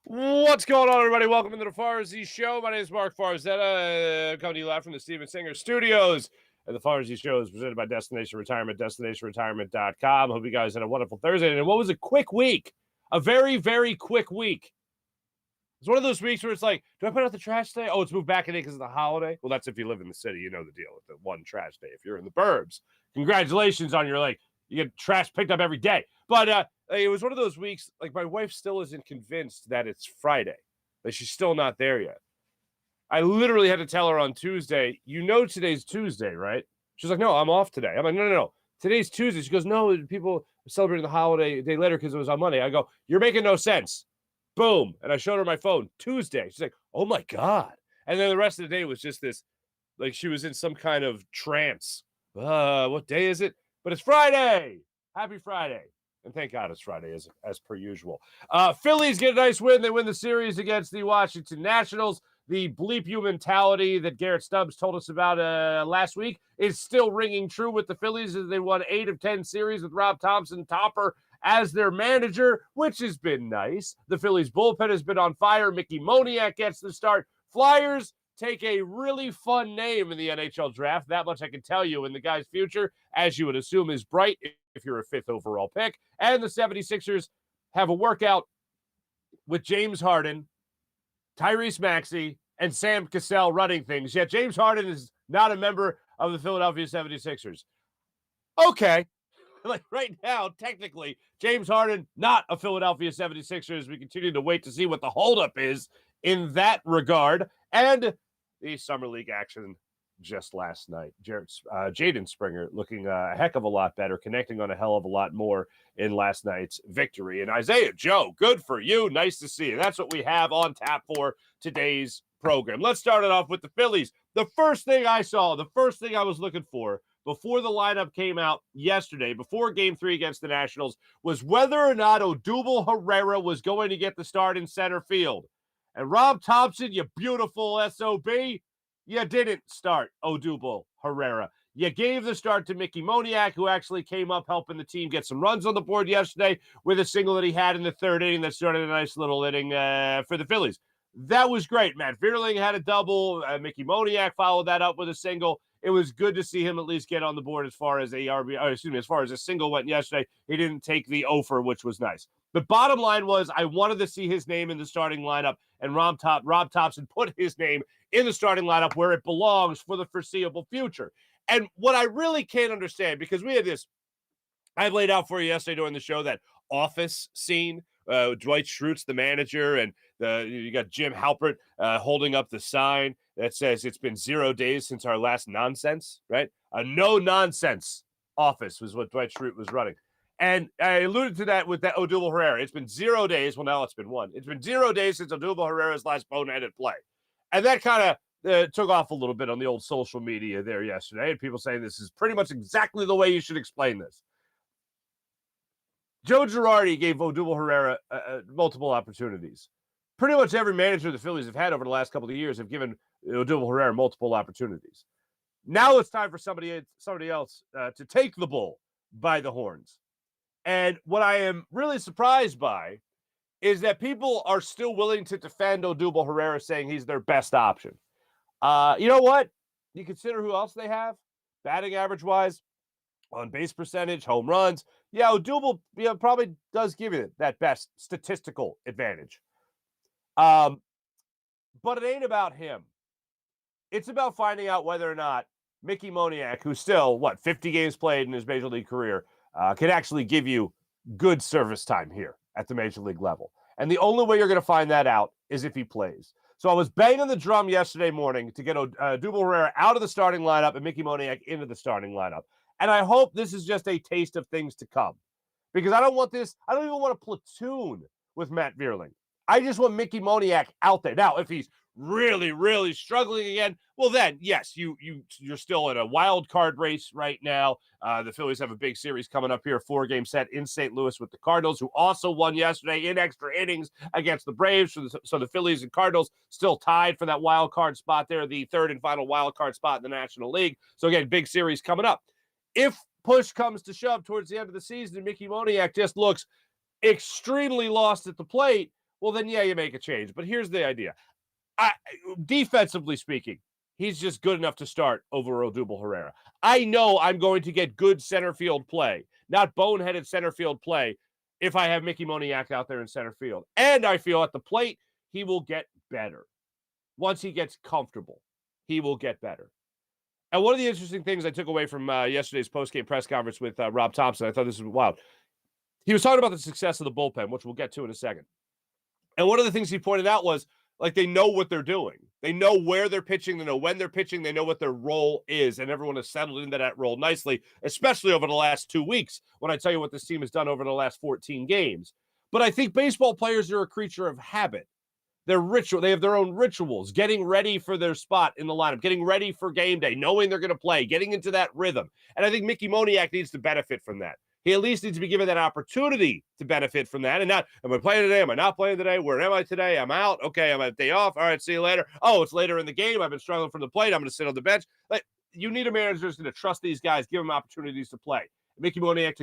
What's going on, everybody? Welcome to the Farzy Show. My name is Mark Farzetta, coming to you live from the Steven Singer Studios. And the Farzy Show is presented by Destination Retirement, destinationretirement.com. Hope you guys had a wonderful Thursday. And what was a quick week? A very, very quick week. It's one of those weeks where it's like, do I put out the trash today? Oh, it's moved back a day because of the holiday. Well, that's if you live in the city. You know the deal with the one trash day. If you're in the burbs, congratulations on your, you get trash picked up every day. But it was one of those weeks, my wife still isn't convinced that it's Friday. She's still not there yet. I literally had to tell her on Tuesday, today's Tuesday, right? She's like, no, I'm off today. I'm like, no. Today's Tuesday. She goes, no, people are celebrating the holiday a day later because it was on Monday. I go, you're making no sense. Boom. And I showed her my phone. Tuesday. She's like, oh, my God. And then the rest of the day was just this, she was in some kind of trance. What day is it? But it's Friday. Happy Friday. And thank God it's Friday, as per usual. Phillies get a nice win. They win the series against the Washington Nationals. The bleep you mentality that Garrett Stubbs told us about last week is still ringing true with the Phillies as they won 8 of 10 series with Rob Thompson Topper as their manager, which has been nice. The Phillies bullpen has been on fire. Mickey Moniak gets the start. Flyers take a really fun name in the NHL draft. That much I can tell you. And the guy's future, as you would assume, is bright if you're a 5th overall pick. And the 76ers have a workout with James Harden, Tyrese Maxey, and Sam Cassell running things. Yet James Harden is not a member of the Philadelphia 76ers. Okay. Right now, technically, James Harden, not a Philadelphia 76ers. We continue to wait to see what the holdup is in that regard. And the Summer League action just last night. Jayden Springer looking a heck of a lot better, connecting on a hell of a lot more in last night's victory. And Isaiah Joe, good for you. Nice to see you. That's what we have on tap for today's program. Let's start it off with the Phillies. The first thing I was looking for before the lineup came out yesterday, before Game 3 against the Nationals, was whether or not Odubel Herrera was going to get the start in center field. And Rob Thompson, you beautiful SOB, you didn't start Odubel Herrera. You gave the start to Mickey Moniak, who actually came up helping the team get some runs on the board yesterday with a single that he had in the third inning that started a nice little inning for the Phillies. That was great. Matt Vierling had a double. Mickey Moniak followed that up with a single. It was good to see him at least get on the board as far as as far as a single went yesterday. He didn't take the offer, which was nice. The bottom line was I wanted to see his name in the starting lineup, and Rob Thompson put his name in the starting lineup where it belongs for the foreseeable future. And what I really can't understand, because we had this, I laid out for you yesterday during the show, that office scene, Dwight Schrute, the manager, and you got Jim Halpert holding up the sign that says it's been 0 days since our last nonsense, right? A no-nonsense office was what Dwight Schrute was running. And I alluded to that with that Odubel Herrera. It's been 0 days. Well, now it's been 1. It's been 0 days since Odubel Herrera's last boneheaded play. And that kind of took off a little bit on the old social media there yesterday. And people saying this is pretty much exactly the way you should explain this. Joe Girardi gave Odubel Herrera multiple opportunities. Pretty much every manager the Phillies have had over the last couple of years have given Odubel Herrera multiple opportunities. Now it's time for somebody else to take the bull by the horns. And what I am really surprised by is that people are still willing to defend Odubel Herrera, saying he's their best option. You know what? You consider who else they have, batting average-wise, on base percentage, home runs. Yeah, Odubel probably does give you that best statistical advantage. But it ain't about him. It's about finding out whether or not Mickey Moniak, who's still, 50 games played in his Major League career, can actually give you good service time here at the Major League level. And the only way you're going to find that out is if he plays. So I was banging the drum yesterday morning to get Odubel Herrera out of the starting lineup and Mickey Moniak into the starting lineup. And I hope this is just a taste of things to come. Because I don't even want a platoon with Matt Vierling. I just want Mickey Moniak out there. Now, if he's really, really struggling again, well then, yes, you're still in a wild card race right now. The Phillies have a big series coming up here, 4-game set in St. Louis with the Cardinals, who also won yesterday in extra innings against the Braves. So the Phillies and Cardinals still tied for that wild card spot there, the third and final wild card spot in the National League. So again, big series coming up. If push comes to shove towards the end of the season and Mickey Moniak just looks extremely lost at the plate, well, then, yeah, you make a change. But here's the idea. Defensively speaking, he's just good enough to start over Odubel Herrera. I know I'm going to get good center field play, not boneheaded center field play, if I have Mickey Moniak out there in center field. And I feel at the plate, he will get better. Once he gets comfortable, he will get better. And one of the interesting things I took away from yesterday's postgame press conference with Rob Thompson, I thought this was wild. He was talking about the success of the bullpen, which we'll get to in a second. And one of the things he pointed out was, like, they know what they're doing. They know where they're pitching. They know when they're pitching. They know what their role is. And everyone has settled into that role nicely, especially over the last 2 weeks when I tell you what this team has done over the last 14 games. But I think baseball players are a creature of habit. They're ritual. They have their own rituals, getting ready for their spot in the lineup, getting ready for game day, knowing they're going to play, getting into that rhythm. And I think Mickey Moniak needs to benefit from that. He at least needs to be given that opportunity to benefit from that. And not, am I playing today? Am I not playing today? Where am I today? I'm out. Okay, I'm at day off. All right, see you later. Oh, it's later in the game. I've been struggling from the plate. I'm going to sit on the bench. Like, you need a manager who's going to trust these guys, give them opportunities to play. Mickey Moniak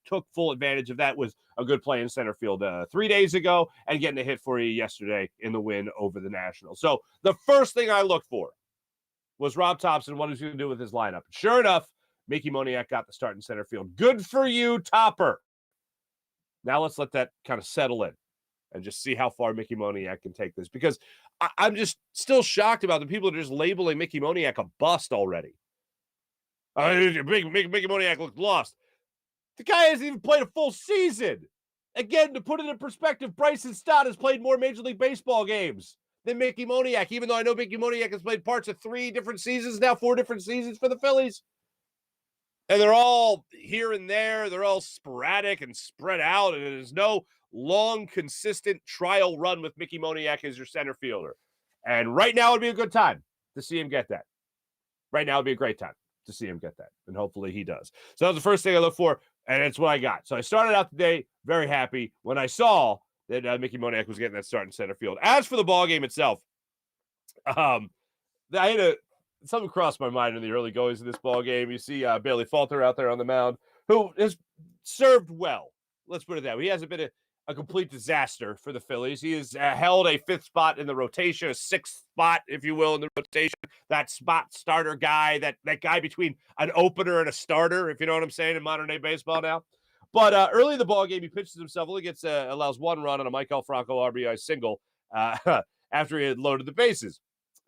took full advantage of that. Was a good play in center field 3 days ago and getting a hit for you yesterday in the win over the Nationals. So the first thing I looked for was Rob Thompson, what he's going to do with his lineup. Sure enough, Mickey Moniak got the start in center field. Good for you, Topper. Now let's let that kind of settle in and just see how far Mickey Moniak can take this, because I'm just still shocked about the people that are just labeling Mickey Moniak a bust already. Mickey Moniak looked lost. The guy hasn't even played a full season. Again, to put it in perspective, Bryson Stott has played more Major League Baseball games than Mickey Moniak, even though I know Mickey Moniak has played parts of 3 different seasons, now 4 different seasons for the Phillies. And they're all here and there. They're all sporadic and spread out. And there's no long, consistent trial run with Mickey Moniak as your center fielder. And right now would be a good time to see him get that. Right now would be a great time to see him get that. And hopefully he does. So that was the first thing I looked for, and it's what I got. So I started out today very happy when I saw that Mickey Moniak was getting that start in center field. As for the ball game itself, I had something crossed my mind in the early goings of this ball game. You see Bailey Falter out there on the mound, who has served well. Let's put it that way. He hasn't been a complete disaster for the Phillies. He has held a 5th spot in the rotation, a 6th spot, if you will, in the rotation. That spot starter guy, that guy between an opener and a starter, if you know what I'm saying, in modern-day baseball now. But early in the ball game, he pitches himself. Only allows 1 run on a Maikel Franco RBI single after he had loaded the bases.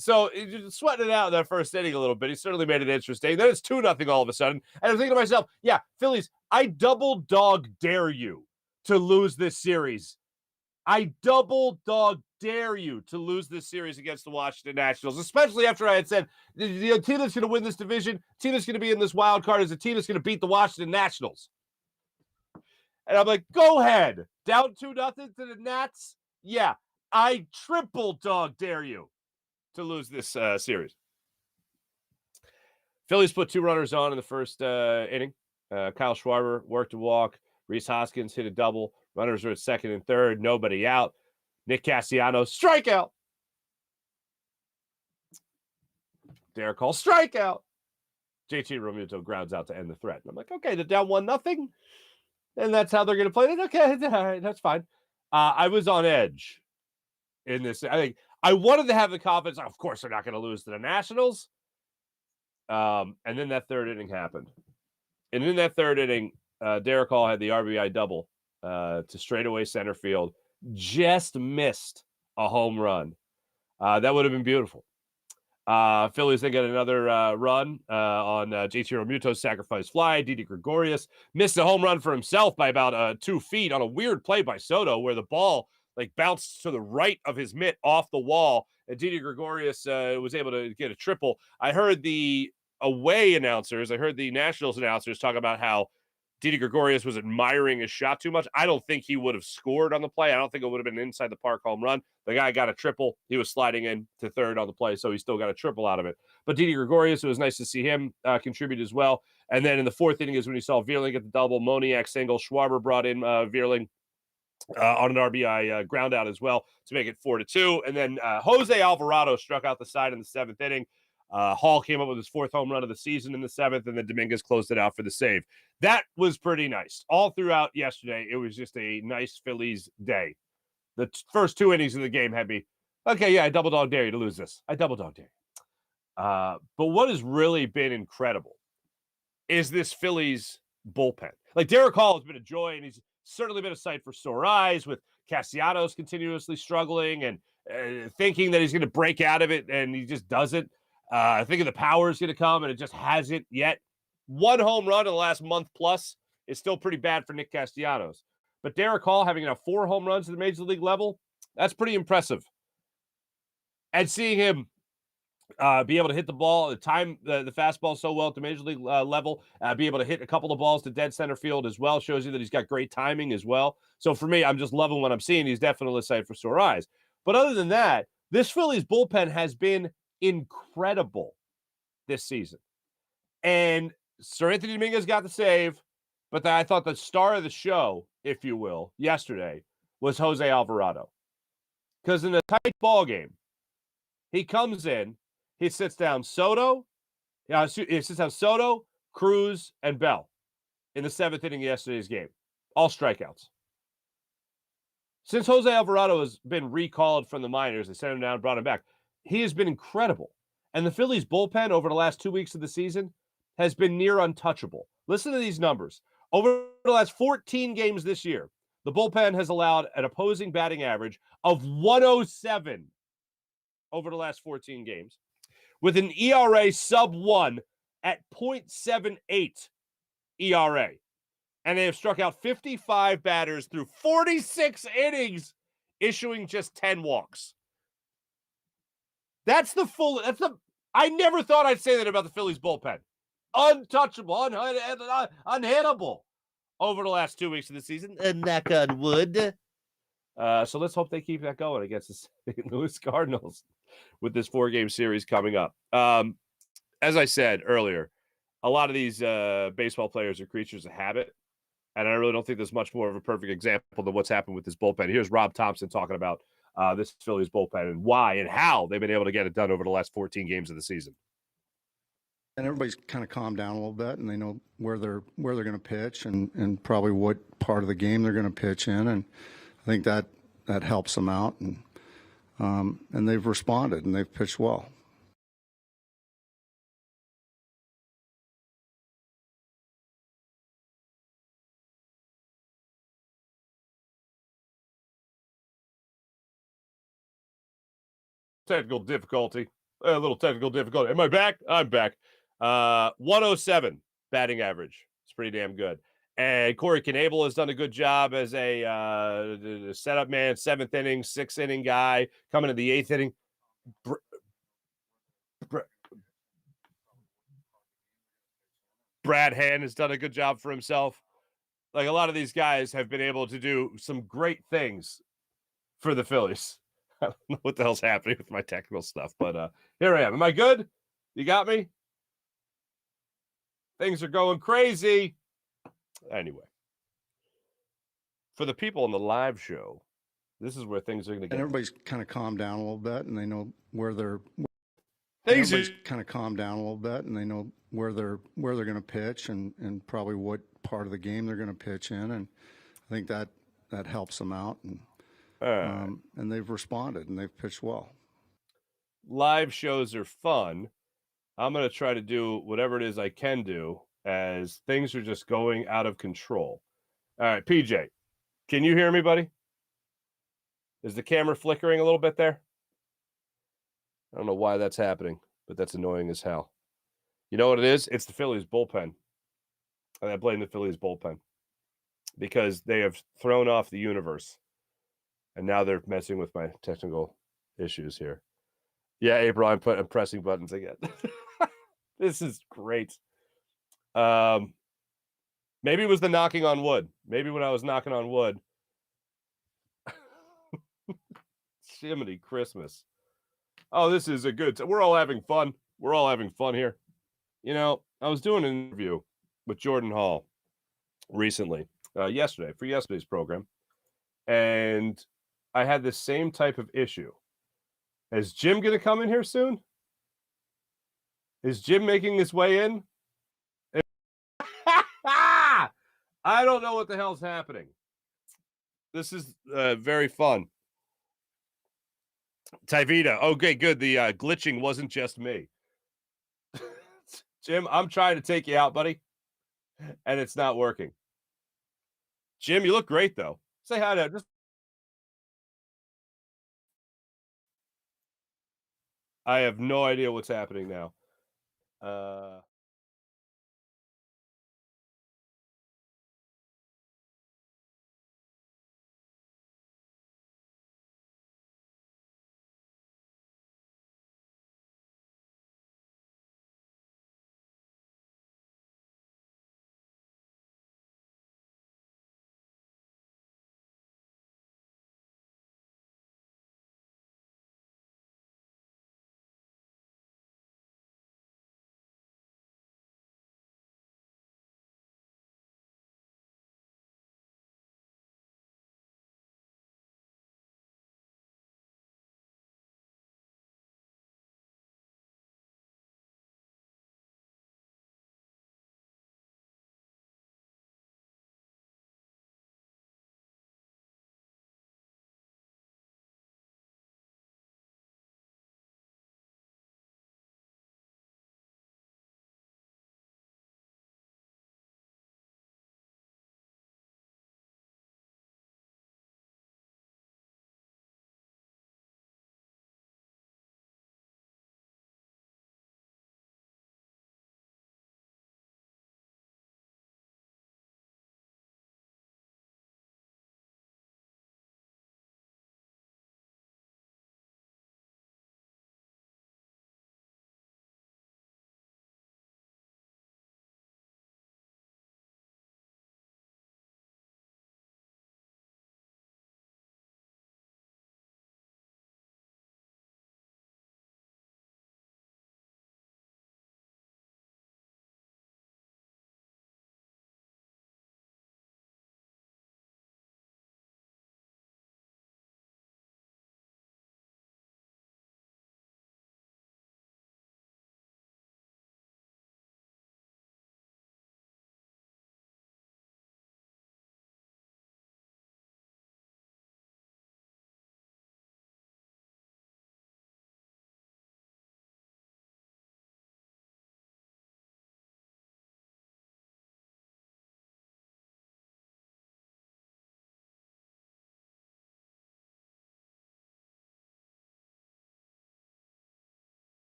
So he just sweating it out in that first inning a little bit. He certainly made it interesting. Then it's 2-0 all of a sudden. And I'm thinking to myself, yeah, Phillies, I double dog dare you to lose this series. I double dog dare you to lose this series against the Washington Nationals, especially after I had said the team that's going to win this division, team that's going to be in this wild card is a team that's going to beat the Washington Nationals. And I'm like, go ahead. Down 2-0 to the Nats? Yeah, I triple dog dare you to lose this series. Phillies put 2 runners on in the first inning. Kyle Schwarber worked a walk. Rhys Hoskins hit a double. Runners are at second and third. Nobody out. Nick Castellanos, strikeout. Darick Hall, strikeout. JT Realmuto grounds out to end the threat. And I'm like, okay, they're down 1-0. And that's how they're going to play it. Okay, all right, that's fine. I was on edge in this. I think I wanted to have the confidence. Of course, they're not going to lose to the Nationals. And then that third inning happened. And in that third inning, Darick Hall had the RBI double to straightaway center field. Just missed a home run. That would have been beautiful. Phillies then get another run on JT Realmuto's sacrifice fly. Didi Gregorius missed a home run for himself by about 2 feet on a weird play by Soto where the ball bounced to the right of his mitt off the wall. And Didi Gregorius was able to get a triple. I heard the away announcers, I heard the Nationals announcers talk about how Didi Gregorius was admiring his shot too much. I don't think he would have scored on the play. I don't think it would have been an inside the park home run. The guy got a triple. He was sliding in to third on the play, so he still got a triple out of it. But Didi Gregorius, it was nice to see him contribute as well. And then in the 4th inning is when you saw Vierling get the double, Moniak single. Schwarber brought in Vierling on an RBI ground out as well to make it 4-2. And then Jose Alvarado struck out the side in the 7th inning. Hall came up with his 4th home run of the season in the 7th, and then Dominguez closed it out for the save. That was pretty nice. All throughout yesterday, it was just a nice Phillies day. the first 2 innings of the game had me, okay, yeah, I double dog dare you to lose this. I double dog dare you. But what has really been incredible is this Phillies bullpen. Like, Darick Hall has been a joy, and he's certainly been a sight for sore eyes, with Castellanos continuously struggling and thinking that he's going to break out of it, and he just doesn't. Thinking the power is going to come, and it just hasn't yet. 1 home run in the last month plus is still pretty bad for Nick Castellanos. But Darick Hall having 4 home runs at the major league level, that's pretty impressive. And seeing him be able to hit the ball, the fastball so well at the major league level, be able to hit a couple of balls to dead center field as well, shows you that he's got great timing as well. So for me, I'm just loving what I'm seeing. He's definitely a sight for sore eyes. But other than that, this Phillies bullpen has been incredible this season. And Sir Anthony Dominguez got the save, but I thought the star of the show, if you will, yesterday was Jose Alvarado. Because in a tight ball game, he comes in, he sits down Soto, Cruz, and Bell in the 7th inning of yesterday's game. All strikeouts. Since Jose Alvarado has been recalled from the minors, they sent him down, brought him back, he has been incredible. And the Phillies bullpen over the last 2 weeks of the season has been near untouchable. Listen to these numbers. Over the last 14 games this year, the bullpen has allowed an opposing batting average of 107 over the last 14 games, with an ERA sub-1 at 0.78 ERA. And they have struck out 55 batters through 46 innings, issuing just 10 walks. I never thought I'd say that about the Phillies bullpen. Untouchable, unhittable over the last 2 weeks of the season. Knock on wood. So let's hope they keep that going against the St. Louis Cardinals with this 4-game series coming up. As I said earlier, a lot of these baseball players are creatures of habit, and I really don't think there's much more of a perfect example than what's happened with this bullpen. Here's Rob Thompson talking about this Phillies bullpen and why and how they've been able to get it done over the last 14 games of the season. And everybody's kind of calmed down a little bit, and they know where they're going to pitch and probably what part of the game they're going to pitch in, and I think that helps them out, and they've responded and they've pitched well. Technical difficulty. A little technical difficulty. Am I back? I'm back. 107 batting average. It's pretty damn good. And Corey Knebel has done a good job as a setup man, 7th inning, 6th inning guy, coming to the 8th inning. Brad Hand has done a good job for himself. Like, a lot of these guys have been able to do some great things for the Phillies. I don't know what the hell's happening with my technical stuff, but here I am. Am I good? You got me? Things are going crazy. Anyway, for the people on the live show, this is where things are going to get. And everybody's kind of calmed down a little bit, and they know where they're. Everybody's kind of calmed down a little bit, and they know where they're going to pitch and probably what part of the game they're going to pitch in, and I think that helps them out, and they've responded and they've pitched well. Live shows are fun. I'm going to try to do whatever it is I can do as things are just going out of control. All right, PJ, can you hear me, buddy? Is the camera flickering a little bit there? I don't know why that's happening, but that's annoying as hell. You know what it is? It's the Phillies bullpen. And I blame the Phillies bullpen because they have thrown off the universe. And now they're messing with my technical issues here. Yeah, April, I'm pressing buttons again. This is great. Maybe it was the knocking on wood. Maybe when I was knocking on wood. Jiminy Christmas. Oh, this is a good we're all having fun. We're all having fun here. You know, I was doing an interview with Jayden Hall recently, yesterday, for yesterday's program. And I had the same type of issue. Is Jim going to come in here soon? Is Jim making his way in? I don't know what the hell's happening. This is very fun. Tyvita. Okay, good. The glitching wasn't just me. Jim, I'm trying to take you out, buddy, and it's not working. Jim, you look great, though. Say hi to just. I have no idea what's happening now.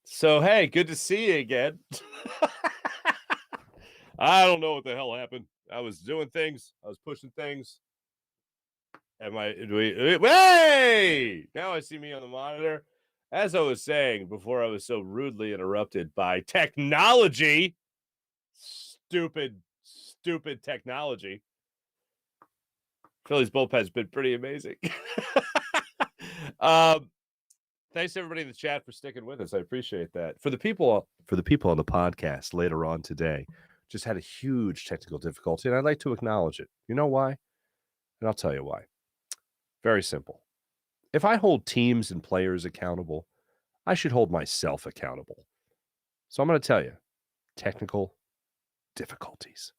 So, hey, good to see you again. I don't know what the hell happened. I was doing things. I was pushing things. Hey! Now I see me on the monitor. As I was saying before I was so rudely interrupted by technology. Stupid technology. Phillies bullpen's been pretty amazing. Thanks to everybody in the chat for sticking with us. I appreciate that. For the people on the podcast later on today, just had a huge technical difficulty, and I'd like to acknowledge it. You know why? And I'll tell you why. Very simple. If I hold teams and players accountable, I should hold myself accountable. So I'm going to tell you, technical difficulties.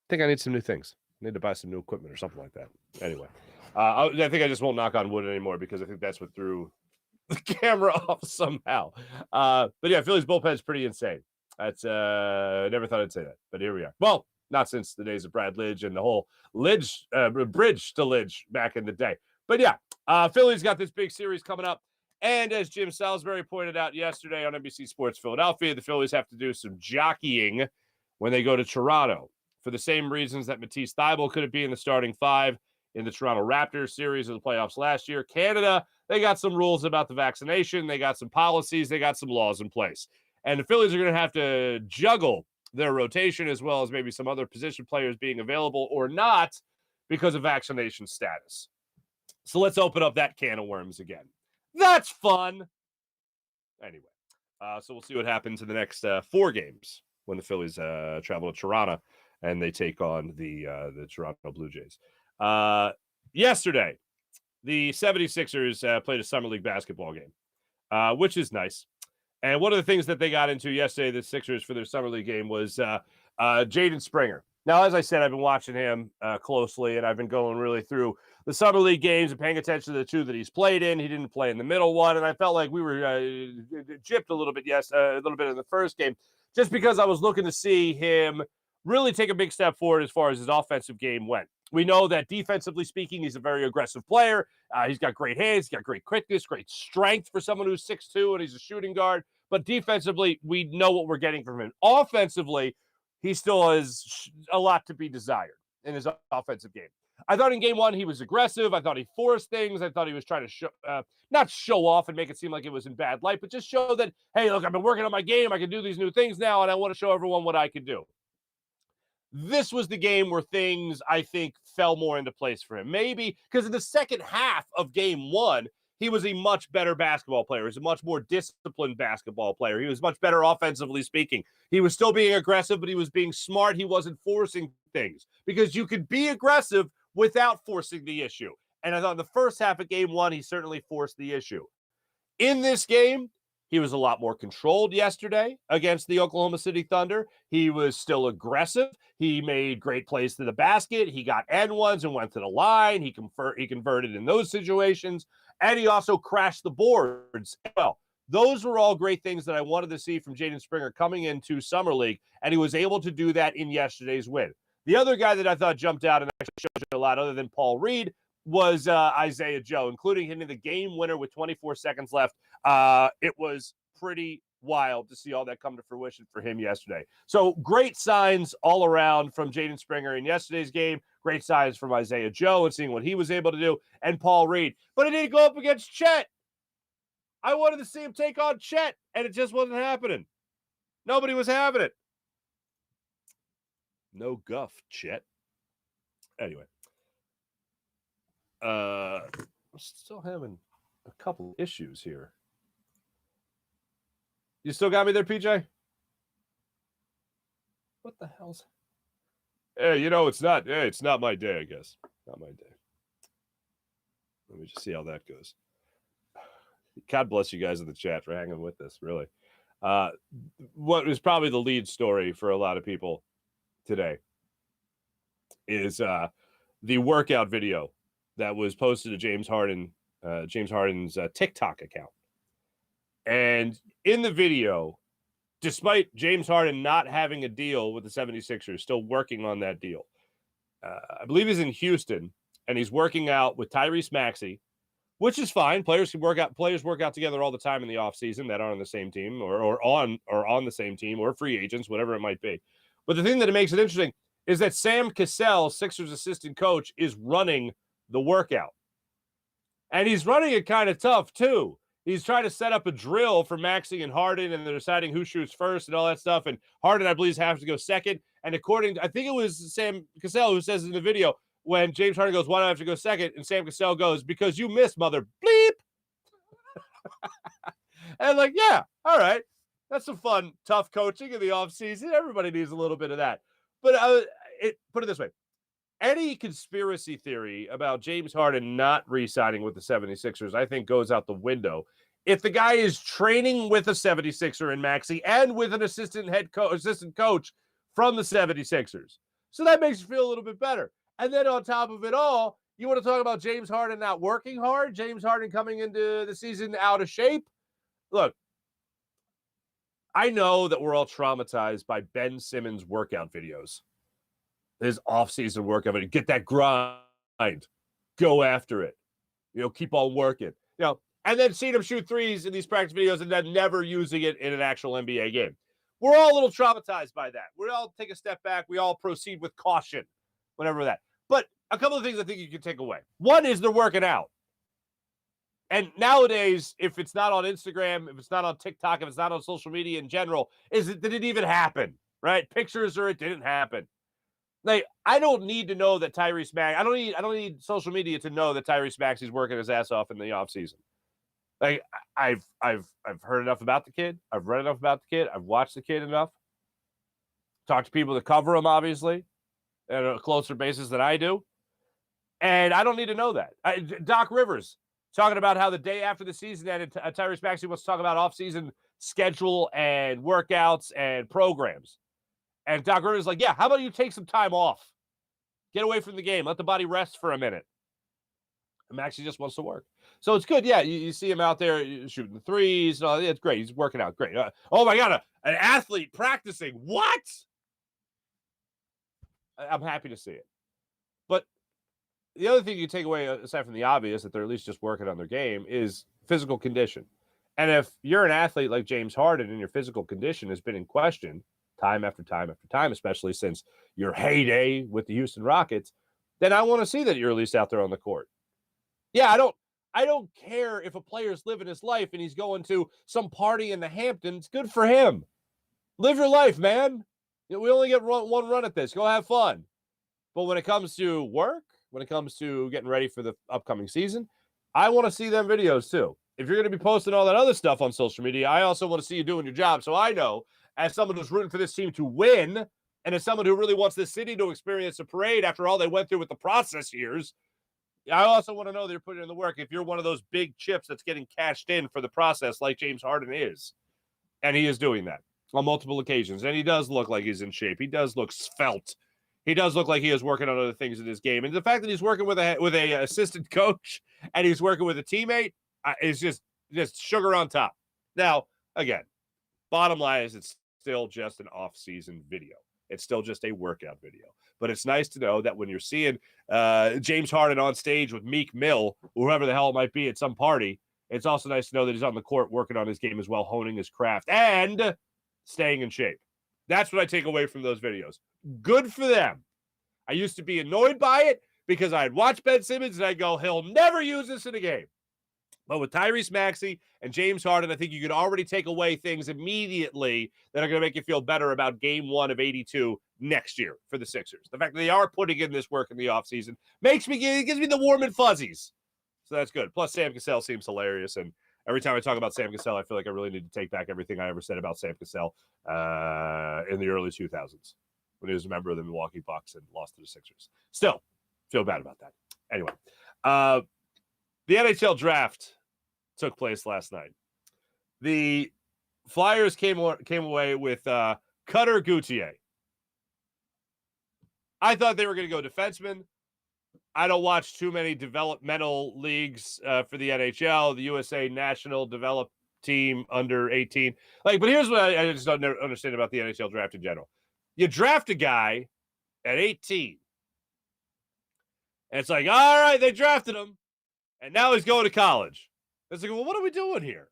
I think I need some new things. I need to buy some new equipment or something like that. Anyway, I think I just won't knock on wood anymore because I think that's what threw the camera off somehow. But yeah, Phillies bullpen is pretty insane. That's I never thought I'd say that, but here we are. Well, not since the days of Brad Lidge and the whole Lidge bridge to Lidge back in the day. But yeah, Phillies got this big series coming up. And as Jim Salisbury pointed out yesterday on NBC Sports Philadelphia, the Phillies have to do some jockeying when they go to Toronto for the same reasons that Matisse Thybulle couldn't be in the starting five in the Toronto Raptors series of the playoffs last year. Canada, they got some rules about the vaccination. They got some policies. They got some laws in place. And the Phillies are going to have to juggle their rotation as well as maybe some other position players being available or not because of vaccination status. So let's open up that can of worms again. That's fun. Anyway, so we'll see what happens in the next 4 games when the Phillies travel to Toronto and they take on the Toronto Blue Jays. Yesterday, the 76ers played a summer league basketball game, which is nice. And one of the things that they got into yesterday, the Sixers, for their summer league game was Jayden Springer. Now, as I said, I've been watching him closely, and I've been going really through the summer league games and paying attention to the two that he's played in. He didn't play in the middle one, and I felt like we were gypped a little bit, a little bit in the first game, just because I was looking to see him really take a big step forward as far as his offensive game went. We know that defensively speaking, he's a very aggressive player. He's got great hands, he's got great quickness, great strength for someone who's 6'2", and he's a shooting guard. But defensively, we know what we're getting from him. Offensively, he still has a lot to be desired in his offensive game. I thought in game one he was aggressive. I thought he forced things. I thought he was trying to not show off and make it seem like it was in bad light, but just show that, hey, look, I've been working on my game. I can do these new things now, and I want to show everyone what I can do. This was the game where things, I think, fell more into place for him. Maybe because in the second half of game one, he was a much better basketball player. He was a much more disciplined basketball player. He was much better offensively speaking. He was still being aggressive, but he was being smart. He wasn't forcing things because you could be aggressive without forcing the issue. And I thought in the first half of game one, he certainly forced the issue. In this game, he was a lot more controlled yesterday against the Oklahoma City Thunder. He was still aggressive. He made great plays to the basket. He got N1s and went to the line. He converted in those situations. And he also crashed the boards. Well, those were all great things that I wanted to see from Jayden Springer coming into Summer League, and he was able to do that in yesterday's win. The other guy that I thought jumped out and actually showed you a lot other than Paul Reed was Isaiah Joe, including hitting the game winner with 24 seconds left. It was pretty wild to see all that come to fruition for him yesterday. So great signs all around from Jayden Springer in yesterday's game. Great signs from Isaiah Joe and seeing what he was able to do, and Paul Reed. But it didn't go up against Chet. I wanted to see him take on Chet, and it just wasn't happening. Nobody was having it. No guff, Chet. Anyway. I'm still having a couple issues here. You still got me there, PJ? What the hell's... Hey, you know, it's not my day, I guess. Not my day. Let me just see how that goes. God bless you guys in the chat for hanging with us, really. What was probably the lead story for a lot of people today is the workout video that was posted to James Harden's TikTok account. And in the video, despite James Harden not having a deal with the 76ers, still working on that deal, I believe he's in Houston, and he's working out with Tyrese Maxey, which is fine. Players work out together all the time in the offseason that aren't on the same team or on the same team, or free agents, whatever it might be. But the thing that makes it interesting is that Sam Cassell, Sixers assistant coach, is running the workout. And he's running it kind of tough, too. He's trying to set up a drill for Maxey and Harden, and they're deciding who shoots first and all that stuff. And Harden, I believe, has to go second. And according to, I think it was Sam Cassell who says in the video, when James Harden goes, why do I have to go second? And Sam Cassell goes, because you missed, mother bleep. And like, yeah, all right. That's some fun, tough coaching in the offseason. Everybody needs a little bit of that. But put it this way. Any conspiracy theory about James Harden not re-signing with the 76ers, I think, goes out the window. If the guy is training with a 76er in Maxey and with an assistant coach from the 76ers. So that makes you feel a little bit better. And then on top of it all, you want to talk about James Harden not working hard, James Harden coming into the season out of shape. Look, I know that we're all traumatized by Ben Simmons' workout videos. His off-season workout video. Get that grind. Go after it. Keep on working. And then seeing him shoot threes in these practice videos and then never using it in an actual NBA game. We're all a little traumatized by that. We all take a step back. We all proceed with caution. Whatever that. But a couple of things I think you can take away. One is they're working out. And nowadays, if it's not on Instagram, if it's not on TikTok, if it's not on social media in general, did it even happen? Right? Pictures or it didn't happen. Like, I don't need to know that Tyrese Maxey. I don't need social media to know that Tyrese Maxey's working his ass off in the offseason. Like, I've heard enough about the kid. I've read enough about the kid. I've watched the kid enough. Talked to people that cover him, obviously, at a closer basis than I do. And I don't need to know that. Doc Rivers talking about how the day after the season ended, Tyrese Maxey wants to talk about offseason schedule and workouts and programs. And Doc Rivers is like, yeah, how about you take some time off? Get away from the game. Let the body rest for a minute. And Maxey just wants to work. So it's good. Yeah, you see him out there shooting the threes. And all. It's great. He's working out. Great. Oh, my God, an athlete practicing. What? I'm happy to see it. But the other thing you take away, aside from the obvious, that they're at least just working on their game, is physical condition. And if you're an athlete like James Harden and your physical condition has been in question time after time after time, especially since your heyday with the Houston Rockets, then I want to see that you're at least out there on the court. Yeah, I don't care if a player's living his life and he's going to some party in the Hamptons. Good for him. Live your life, man. We only get one run at this. Go have fun. But when it comes to work, when it comes to getting ready for the upcoming season, I want to see them videos too. If you're going to be posting all that other stuff on social media, I also want to see you doing your job. So I know, as someone who's rooting for this team to win, and as someone who really wants this city to experience a parade after all they went through with the process years, I also want to know that you're putting in the work. If you're one of those big chips that's getting cashed in for the process like James Harden is, and he is doing that on multiple occasions, and he does look like he's in shape. He does look svelte. He does look like he is working on other things in his game. And the fact that he's working with a assistant coach and he's working with a teammate is just sugar on top. Now, again, bottom line is it's still just an off-season video. It's still just a workout video. But it's nice to know that when you're seeing James Harden on stage with Meek Mill, whoever the hell it might be at some party, it's also nice to know that he's on the court working on his game as well, honing his craft and staying in shape. That's what I take away from those videos. Good for them. I used to be annoyed by it because I'd watch Ben Simmons and I'd go, he'll never use this in a game. But with Tyrese Maxey and James Harden, I think you could already take away things immediately that are going to make you feel better about game 1 of 82 next year for the Sixers. The fact that they are putting in this work in the offseason gives me the warm and fuzzies. So that's good. Plus, Sam Cassell seems hilarious. And every time I talk about Sam Cassell, I feel like I really need to take back everything I ever said about Sam Cassell in the early 2000s when he was a member of the Milwaukee Bucks and lost to the Sixers. Still, feel bad about that. Anyway, the NHL Draft took place last night. The Flyers came away with Cutter Gauthier. I thought they were going to go defenseman. I don't watch too many developmental leagues for the NHL, the USA National Develop Team under 18. But here's what I just don't understand about the NHL draft in general. You draft a guy at 18. And it's like, all right, they drafted him. And now he's going to college. It's like, well, what are we doing here?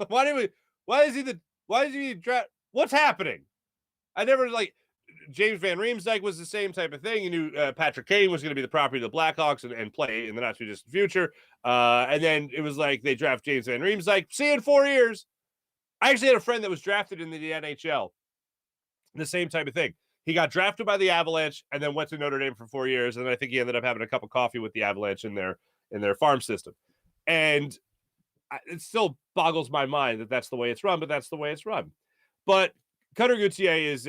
Why is he draft? What's happening? I never James Van Riemsdyk was the same type of thing. You knew Patrick Kane was going to be the property of the Blackhawks and play in the not too distant future. And then it was like they draft James Van Riemsdyk. See you in 4 years. I actually had a friend that was drafted in the NHL. The same type of thing. He got drafted by the Avalanche and then went to Notre Dame for 4 years. And then I think he ended up having a cup of coffee with the Avalanche in their farm system. And it still boggles my mind that that's the way it's run, but that's the way it's run. But Cutter Gauthier is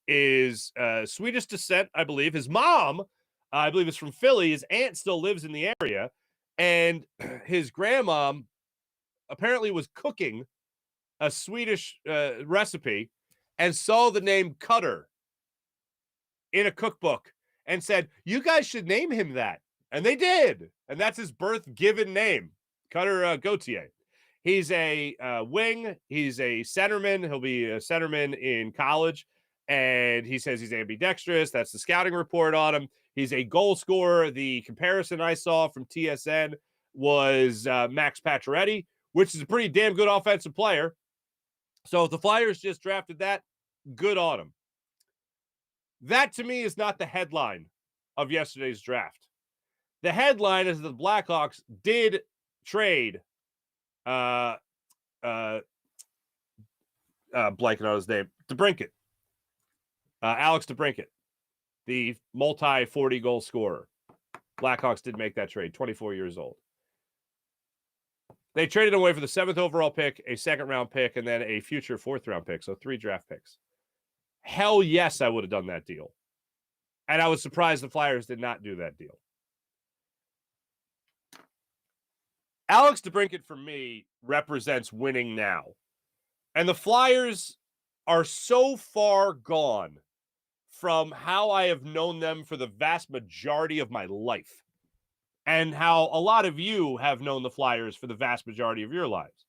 is Swedish descent, I believe. His mom, I believe, is from Philly. His aunt still lives in the area. And his grandmom apparently was cooking a Swedish recipe and saw the name Cutter in a cookbook and said, you guys should name him that. And they did. And that's his birth-given name, Cutter Gauthier. He's a wing. He's a centerman. He'll be a centerman in college. And he says he's ambidextrous. That's the scouting report on him. He's a goal scorer. The comparison I saw from TSN was Max Pacioretty, which is a pretty damn good offensive player. So if the Flyers just drafted that, good on him. That, to me, is not the headline of yesterday's draft. The headline is that the Blackhawks did trade blanking on his name, Debrincat. Alex Debrincat, the multi-40 goal scorer. Blackhawks did make that trade, 24 years old. They traded away for the 7th overall pick, a second-round pick, and then a future 4th-round pick, so 3 draft picks. Hell yes, I would have done that deal. And I was surprised the Flyers did not do that deal. Alex Debrincat, for me, represents winning now. And the Flyers are so far gone from how I have known them for the vast majority of my life and how a lot of you have known the Flyers for the vast majority of your lives.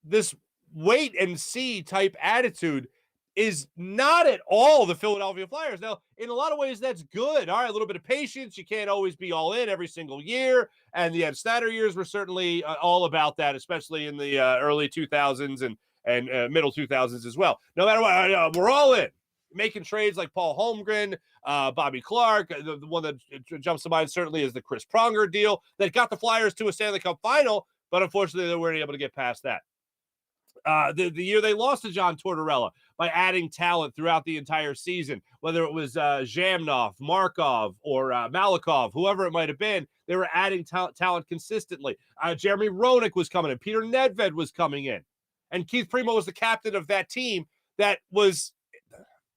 This wait and see type attitude is not at all the Philadelphia Flyers. Now, in a lot of ways, that's good. All right, a little bit of patience. You can't always be all in every single year. And the Ed Snyder years were certainly all about that, especially in the early 2000s and middle 2000s as well. No matter what, we're all in. Making trades like Paul Holmgren, Bobby Clark. The one that jumps to mind certainly is the Chris Pronger deal that got the Flyers to a Stanley Cup final, but unfortunately they weren't able to get past that. The year they lost to John Tortorella by adding talent throughout the entire season, whether it was Zhamnov, Markov, or Malikov, whoever it might have been, they were adding talent consistently. Jeremy Roenick was coming in. Peter Nedved was coming in. And Keith Primo was the captain of that team that was,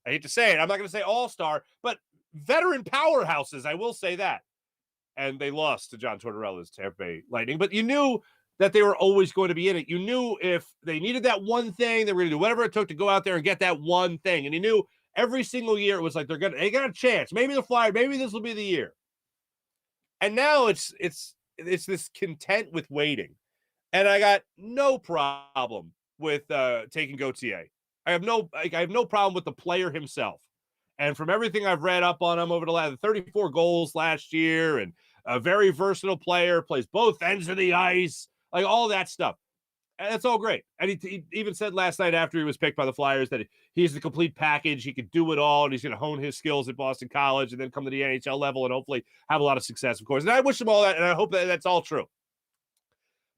I hate to say it, I'm not going to say all-star, but veteran powerhouses, I will say that. And they lost to John Tortorella's Tampa Bay Lightning. But you knew that they were always going to be in it. You knew if they needed that one thing, they were going to do whatever it took to go out there and get that one thing. And you knew every single year it was like they got a chance. Maybe the Flyers, maybe this will be the year. And now it's this content with waiting. And I got no problem with taking Gauthier. I have no problem with the player himself. And from everything I've read up on him over the last 34 goals last year, and a very versatile player, plays both ends of the ice, like all that stuff. And that's all great. And he even said last night after he was picked by the Flyers that he's the complete package. He could do it all, and he's going to hone his skills at Boston College and then come to the NHL level and hopefully have a lot of success, of course. And I wish him all that, and I hope that that's all true.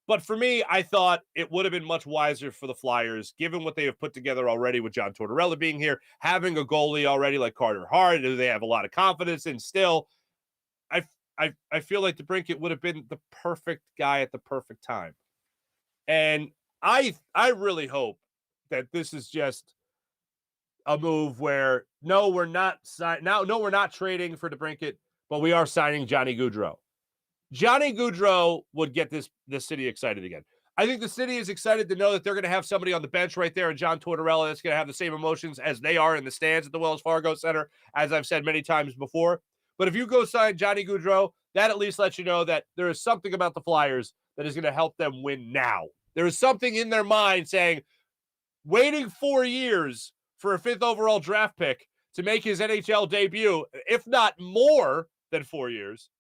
But for me, I thought it would have been much wiser for the Flyers, given what they have put together already with John Tortorella being here, having a goalie already like Carter Hart, who they have a lot of confidence in still. I feel like Debrincat would have been the perfect guy at the perfect time. And I really hope that this is just a move where, no, we're not trading for Debrincat, but we are signing Johnny Gaudreau. Johnny Gaudreau would get this city excited again. I think the city is excited to know that they're going to have somebody on the bench right there, and John Tortorella, that's going to have the same emotions as they are in the stands at the Wells Fargo Center, as I've said many times before. But if you go sign Johnny Gaudreau, that at least lets you know that there is something about the Flyers that is going to help them win now. There is something in their mind saying, waiting 4 years for a 5th overall draft pick to make his NHL debut, if not more than 4 years,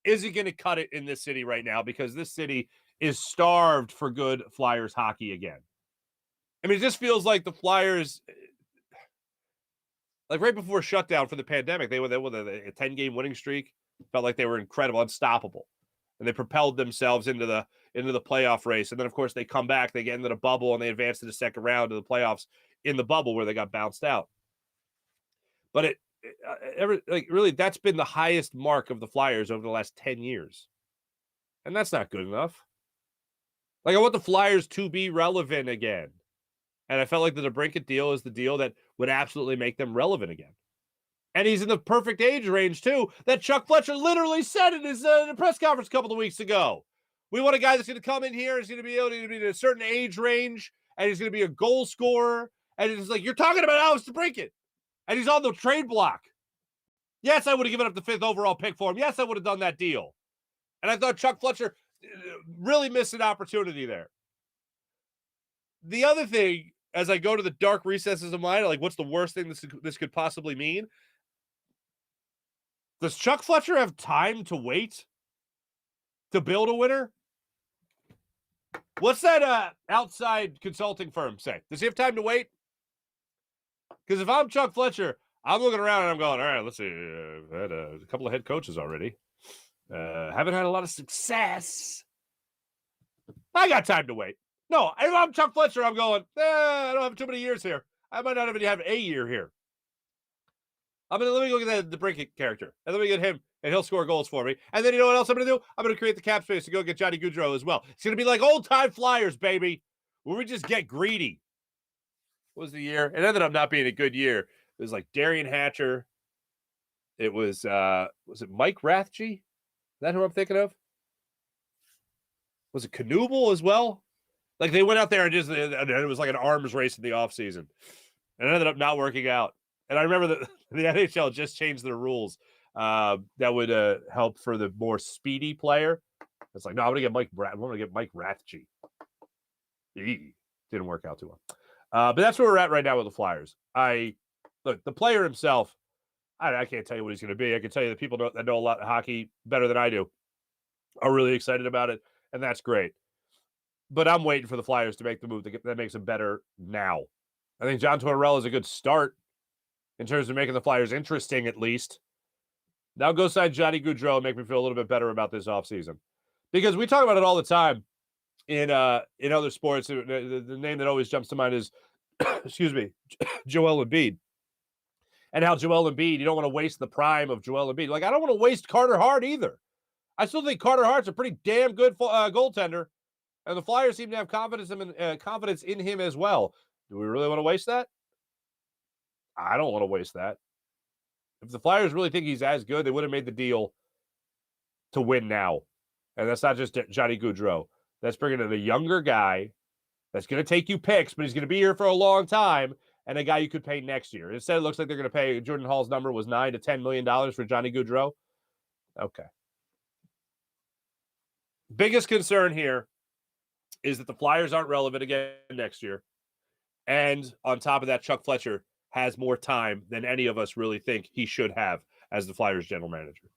is he going to cut it in this city right now? Because this city is starved for good Flyers hockey again. I mean, it just feels like the Flyers, like right before shutdown for the pandemic, they were with a 10-game winning streak. Felt like they were incredible, unstoppable. And they propelled themselves into the playoff race. And then, of course, they come back, they get into the bubble, and they advance to the second round of the playoffs in the bubble where they got bounced out. But really, that's been the highest mark of the Flyers over the last 10 years. And that's not good enough. Like, I want the Flyers to be relevant again. And I felt like the Debrincat deal is the deal that would absolutely make them relevant again. And he's in the perfect age range, too, that Chuck Fletcher literally said in his press conference a couple of weeks ago. We want a guy that's going to come in here, is going to be able to be in a certain age range, and he's going to be a goal scorer. And it's like, you're talking about Alex Debrincat. And he's on the trade block. Yes, I would have given up the 5th overall pick for him. Yes, I would have done that deal. And I thought Chuck Fletcher really missed an opportunity there. The other thing, as I go to the dark recesses of mine, like, what's the worst thing this could possibly mean? Does Chuck Fletcher have time to wait to build a winner? What's that outside consulting firm say? Does he have time to wait? Because if I'm Chuck Fletcher, I'm looking around and I'm going, all right, let's see. I've had a couple of head coaches already. Haven't had a lot of success. I got time to wait. No, if I'm Chuck Fletcher, I'm going, I don't have too many years here. I might not even have a year here. Let me look at the Debrincat character, and let me get him, and he'll score goals for me. And then you know what else I'm going to do? I'm going to create the cap space to go get Johnny Gaudreau as well. It's going to be like old-time Flyers, baby, where we just get greedy. What was the year? It ended up not being a good year. It was like Darian Hatcher. It was it Mike Rathje? Is that who I'm thinking of? Was it Knuble as well? Like they went out there and it was like an arms race in the offseason. And it ended up not working out. And I remember that the NHL just changed their rules that would help for the more speedy player. It's like, no, I'm going to get Mike Rathje. Didn't work out too well. But that's where we're at right now with the Flyers. Look, the player himself, I can't tell you what he's going to be. I can tell you the people that know a lot of hockey better than I do are really excited about it, and that's great. But I'm waiting for the Flyers to make the move that makes them better now. I think John Tortorella is a good start in terms of making the Flyers interesting, at least. Now go sign Johnny Gaudreau and make me feel a little bit better about this offseason. Because we talk about it all the time in other sports. The name that always jumps to mind is, excuse me, Joel Embiid. And how Joel Embiid, you don't want to waste the prime of Joel Embiid. Like, I don't want to waste Carter Hart either. I still think Carter Hart's a pretty damn good goaltender. And the Flyers seem to have confidence in him as well. Do we really want to waste that? I don't want to waste that. If the Flyers really think he's as good, they would have made the deal to win now. And that's not just Johnny Gaudreau. That's bringing in a younger guy that's going to take you picks, but he's going to be here for a long time, and a guy you could pay next year. Instead, it looks like they're going to pay. Jordan Hall's number was $9 to $10 million for Johnny Gaudreau. Okay. Biggest concern here is that the Flyers aren't relevant again next year. And on top of that, Chuck Fletcher has more time than any of us really think he should have as the Flyers general manager.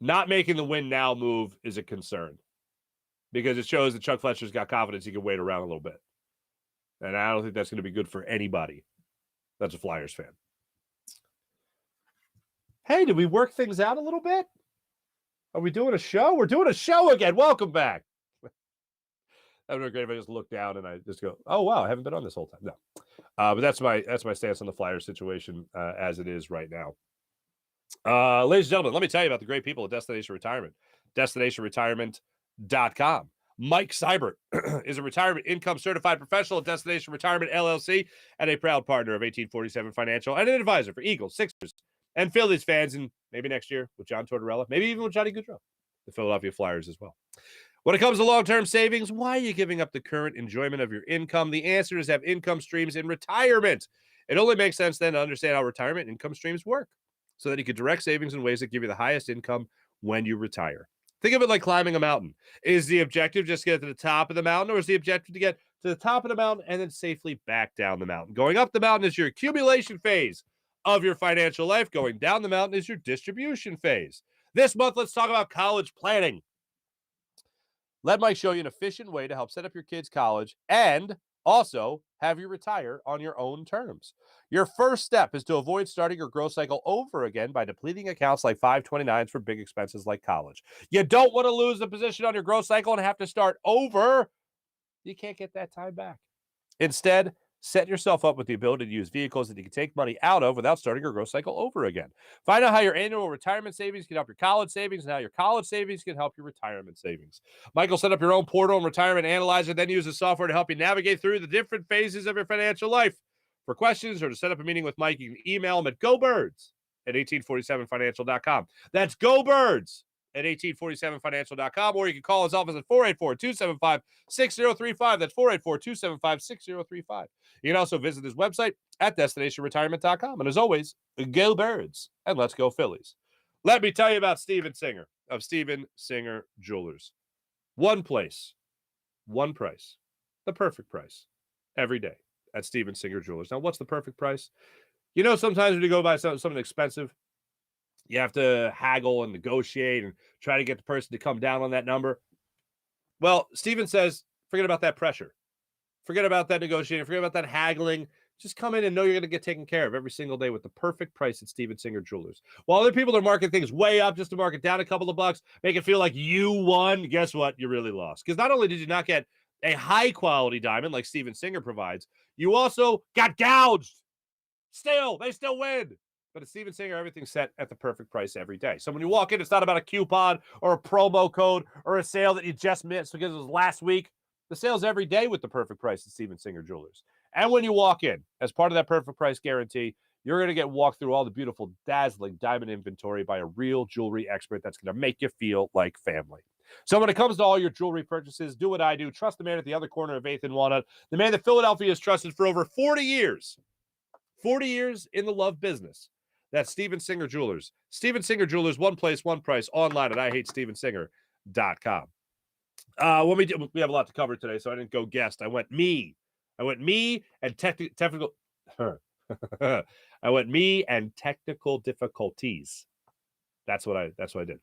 Not making the win now move is a concern because it shows that Chuck Fletcher's got confidence he can wait around a little bit. And I don't think that's going to be good for anybody that's a Flyers fan. Hey, did we work things out a little bit? Are we doing a show? We're doing a show again. Welcome back. That would be great if I just look down and I just go, oh, wow, I haven't been on this whole time. No. But that's my stance on the Flyers situation as it is right now. Ladies and gentlemen, let me tell you about the great people at Destination Retirement. DestinationRetirement.com. Mike Seibert is a retirement income certified professional at Destination Retirement LLC and a proud partner of 1847 Financial and an advisor for Eagles, Sixers, and Phillies fans, and maybe next year with John Tortorella, maybe even with Johnny Gaudreau, the Philadelphia Flyers as well. When it comes to long-term savings, why are you giving up the current enjoyment of your income? The answer is have income streams in retirement. It only makes sense then to understand how retirement income streams work so that you can direct savings in ways that give you the highest income when you retire. Think of it like climbing a mountain. Is the objective just to get to the top of the mountain, or is the objective to get to the top of the mountain and then safely back down the mountain? Going up the mountain is your accumulation phase of your financial life. Going down the mountain is your distribution phase. This month, let's talk about college planning. Let Mike show you an efficient way to help set up your kids' college and also have you retire on your own terms. Your first step is to avoid starting your growth cycle over again by depleting accounts like 529s for big expenses like college. You don't want to lose the position on your growth cycle and have to start over. You can't get that time back. Instead, set yourself up with the ability to use vehicles that you can take money out of without starting your growth cycle over again. Find out how your annual retirement savings can help your college savings and how your college savings can help your retirement savings. Michael, set up your own portal and retirement analyzer, then use the software to help you navigate through the different phases of your financial life. For questions or to set up a meeting with Mike, you can email him at gobirds@1847financial.com. That's gobirds@1847financial.com, or you can call his office at 484-275-6035. That's 484-275-6035. You can also visit his website at destinationretirement.com. And as always, go Birds and let's go Phillies. Let me tell you about Steven Singer of Steven Singer Jewelers. One place, one price, the perfect price every day at Steven Singer Jewelers. Now, what's the perfect price? You know, sometimes when you go buy something expensive, you have to haggle and negotiate and try to get the person to come down on that number. Well, Steven says, forget about that pressure. Forget about that negotiating. Forget about that haggling. Just come in and know you're going to get taken care of every single day with the perfect price at Steven Singer Jewelers. While other people are marking things way up just to mark it down a couple of bucks, make it feel like you won, guess what? You really lost. Because not only did you not get a high-quality diamond like Steven Singer provides, you also got gouged. They still win. But at Steven Singer, everything's set at the perfect price every day. So when you walk in, it's not about a coupon or a promo code or a sale that you just missed because it was last week. The sale's every day with the perfect price at Steven Singer Jewelers. And when you walk in, as part of that perfect price guarantee, You're going to get walked through all the beautiful, dazzling diamond inventory by a real jewelry expert that's going to make you feel like family. So when it comes to all your jewelry purchases, do what I do. Trust the man at the other corner of 8th and Walnut, the man that Philadelphia has trusted for over 40 years. 40 years in the love business. That's Steven Singer Jewelers. Steven Singer Jewelers, one place, one price, online at IHateStevenSinger.com. We have a lot to cover today, so I didn't go guest. I went me and technical. I went me and technical difficulties. That's what I did.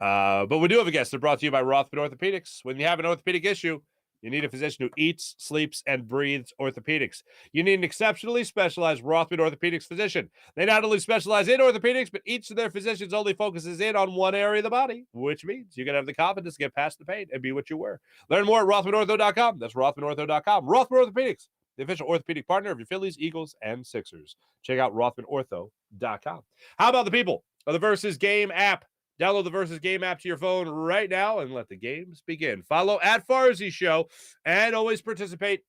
But we do have a guest. They're brought to you by Rothman Orthopedics. When you have an orthopedic issue, you need a physician who eats, sleeps, and breathes orthopedics. You need an exceptionally specialized Rothman Orthopedics physician. They not only specialize in orthopedics, but each of their physicians only focuses in on one area of the body, which means you can have the confidence to get past the pain and be what you were. Learn more at RothmanOrtho.com. That's RothmanOrtho.com. Rothman Orthopedics, the official orthopedic partner of your Phillies, Eagles, and Sixers. Check out RothmanOrtho.com. How about the people of the Versus Game app? Download the Versus Game app to your phone right now and let the games begin. Follow at Farzy Show and always participate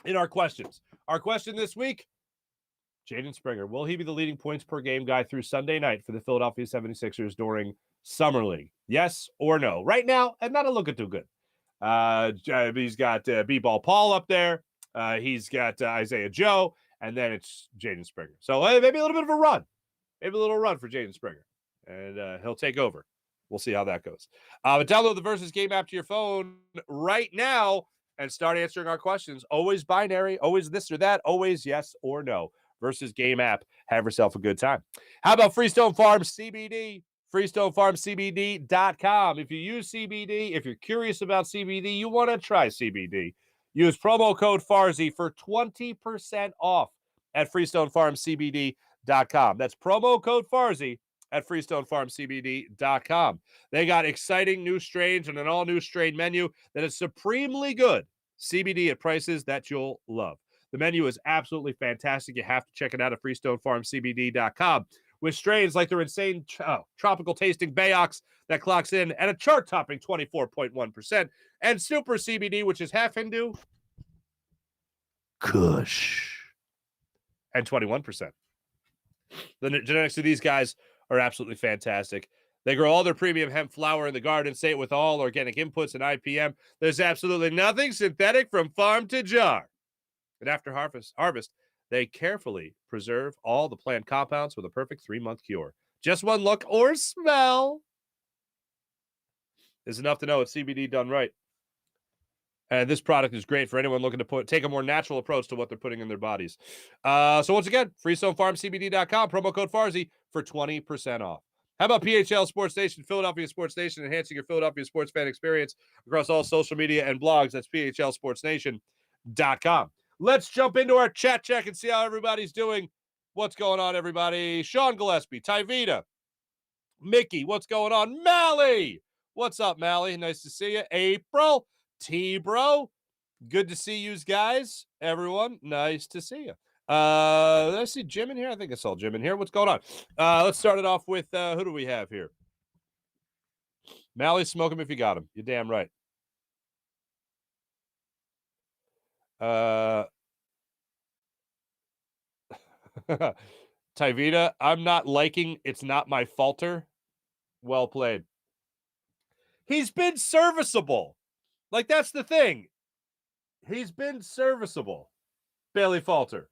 in our questions. Our question this week, Jayden Springer. Will he be the leading points per game guy through Sunday night for the Philadelphia 76ers during Summer League? Yes or no? Right now, and not looking too good. He's got B-Ball Paul up there. He's got Isaiah Joe, and then it's Jayden Springer. So maybe a little bit of a run. Maybe a little run for Jayden Springer. And he'll take over. We'll see how that goes. But download the Versus Game app to your phone right now and start answering our questions. Always binary, always this or that, always yes or no. Versus Game app. Have yourself a good time. How about Freestone Farm CBD? FreestoneFarmCBD.com. If you use CBD, if you're curious about CBD, you want to try CBD, use promo code Farzy for 20% off at FreestoneFarmCBD.com. That's promo code Farzy at FreestoneFarmCBD.com. They got exciting new strains and an all-new strain menu that is supremely good. CBD at prices that you'll love. The menu is absolutely fantastic. You have to check it out at FreestoneFarmCBD.com. With strains like their insane tropical tasting Bayox that clocks in at a chart-topping 24.1%, and Super CBD, which is half Hindu, Kush, and 21%. The genetics of these guys are absolutely fantastic. They grow all their premium hemp flower in the garden state with all organic inputs and IPM. There's absolutely nothing synthetic from farm to jar. And after harvest, they carefully preserve all the plant compounds with a perfect 3-month cure. Just one look or smell is enough to know it's CBD done right. And this product is great for anyone looking to take a more natural approach to what they're putting in their bodies. So once again, FreestoneFarmCBD.com, promo code Farzy for 20% off. How about PHL Sports Station, Philadelphia Sports Station, enhancing your Philadelphia sports fan experience across all social media and blogs? That's PHLSportsNation.com. Let's jump into our chat check and see how everybody's doing. What's going on, everybody? Sean Gillespie, Tyvita, Mickey, what's going on? Mally, what's up, Mally? Nice to see you. April, T-Bro, good to see you guys. Everyone, nice to see you. Did I see Jim in here? I think I saw Jim in here. What's going on? Let's start it off with, who do we have here? Mally, smoke him if you got him. You're damn right. Tyvita, I'm not liking It's Not My Falter. Well played. He's been serviceable. Like, that's the thing. He's been serviceable. Bailey Falter.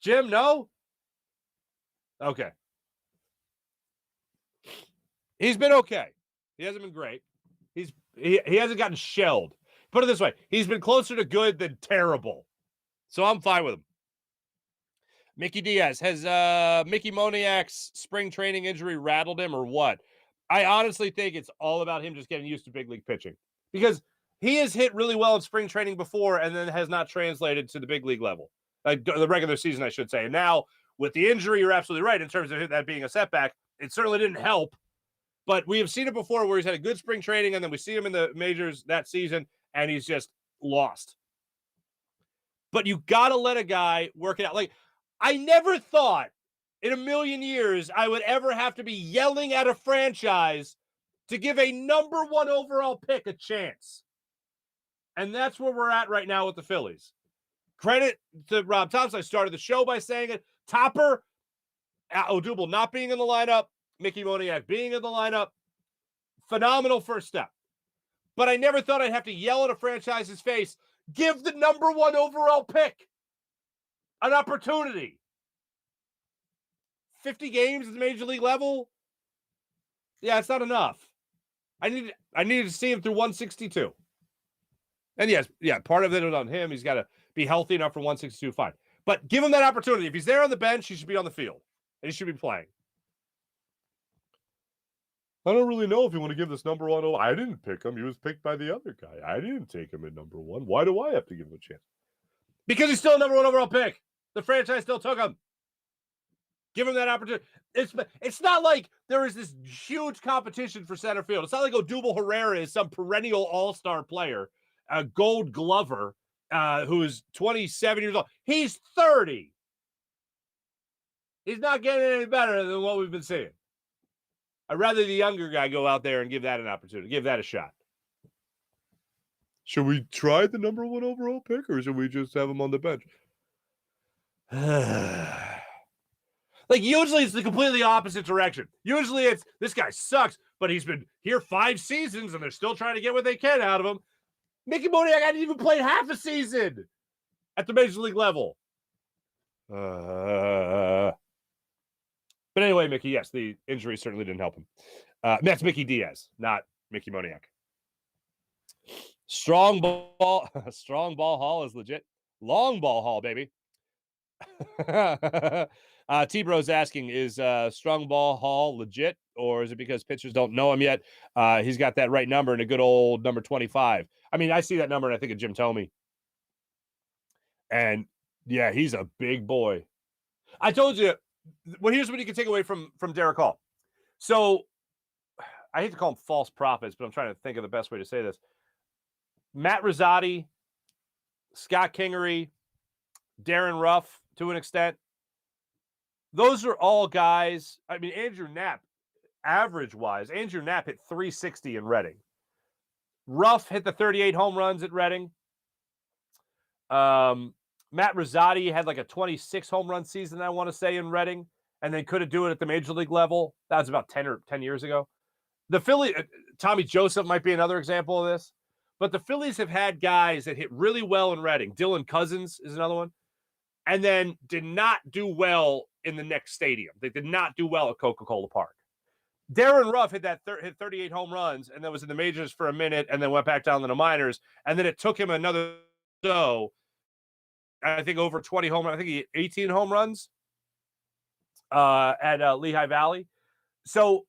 Jim, no? Okay. He's been okay. He hasn't been great. He hasn't gotten shelled. Put it this way. He's been closer to good than terrible. So I'm fine with him. Mickey Diaz, has Mickey Moniak's spring training injury rattled him or what? I honestly think it's all about him just getting used to big league pitching. Because he has hit really well in spring training before and then has not translated to the big league level. Like the regular season, I should say. And now, with the injury, you're absolutely right in terms of that being a setback. It certainly didn't help. But we have seen it before where he's had a good spring training and then we see him in the majors that season and he's just lost. But you got to let a guy work it out. Like, I never thought in a million years I would ever have to be yelling at a franchise to give a number 1 overall pick a chance. And that's where we're at right now with the Phillies. Credit to Rob Thompson. I started the show by saying it. Topper Odubel not being in the lineup, Mickey Moniak being in the lineup, phenomenal first step. But I never thought I'd have to yell at a franchise's face, give the number 1 overall pick an opportunity. 50 games at the major league level? Yeah, it's not enough. I needed to see him through 162. And yes, part of it was on him. He's got to be healthy enough for 162, fine. But give him that opportunity. If he's there on the bench, he should be on the field. And he should be playing. I don't really know if you want to give this number 1. I didn't pick him. He was picked by the other guy. I didn't take him at number 1. Why do I have to give him a chance? Because he's still a number 1 overall pick. The franchise still took him. Give him that opportunity. It's not like there is this huge competition for center field. It's not like Odubel Herrera is some perennial all-star player, a gold glover who is 27 years old. He's 30. He's not getting any better than what we've been seeing. I'd rather the younger guy go out there and give that an opportunity, give that a shot. Should we try the number 1 overall pick, or should we just have him on the bench? Like, usually it's the completely opposite direction. Usually it's, this guy sucks, but he's been here 5 seasons, and they're still trying to get what they can out of him. Mickey Moniak hadn't even played half a season at the major league level. But anyway, Mickey, yes, the injury certainly didn't help him. That's Mickey Diaz, not Mickey Moniak. Strong ball Hall is legit. Long ball Hall, baby. T-Bro's asking, is Strong Ball Hall legit, or is it because pitchers don't know him yet? He's got that right number and a good old number 25. I mean, I see that number and I think of Jim Thome. And yeah, he's a big boy. I told you, well, here's what you can take away from Darick Hall. So I hate to call them false prophets, but I'm trying to think of the best way to say this. Matt Rosati, Scott Kingery, Darren Ruff, to an extent. Those are all guys. I mean, Andrew Knapp, average-wise, Andrew Knapp hit 360 in Reading. Ruff hit the 38 home runs at Reading. Matt Rosati had like a 26 home run season, I want to say, in Reading, and then couldn't do it at the major league level. That was about 10 years ago. The Phillies, Tommy Joseph might be another example of this, but the Phillies have had guys that hit really well in Reading. Dylan Cousins is another one, and then did not do well in the next stadium. They did not do well at Coca-Cola Park. Darren Ruff hit 38 home runs, and then was in the majors for a minute, and then went back down to the minors, and then it took him another I think over 20 home runs. I think he hit 18 home runs at Lehigh Valley. So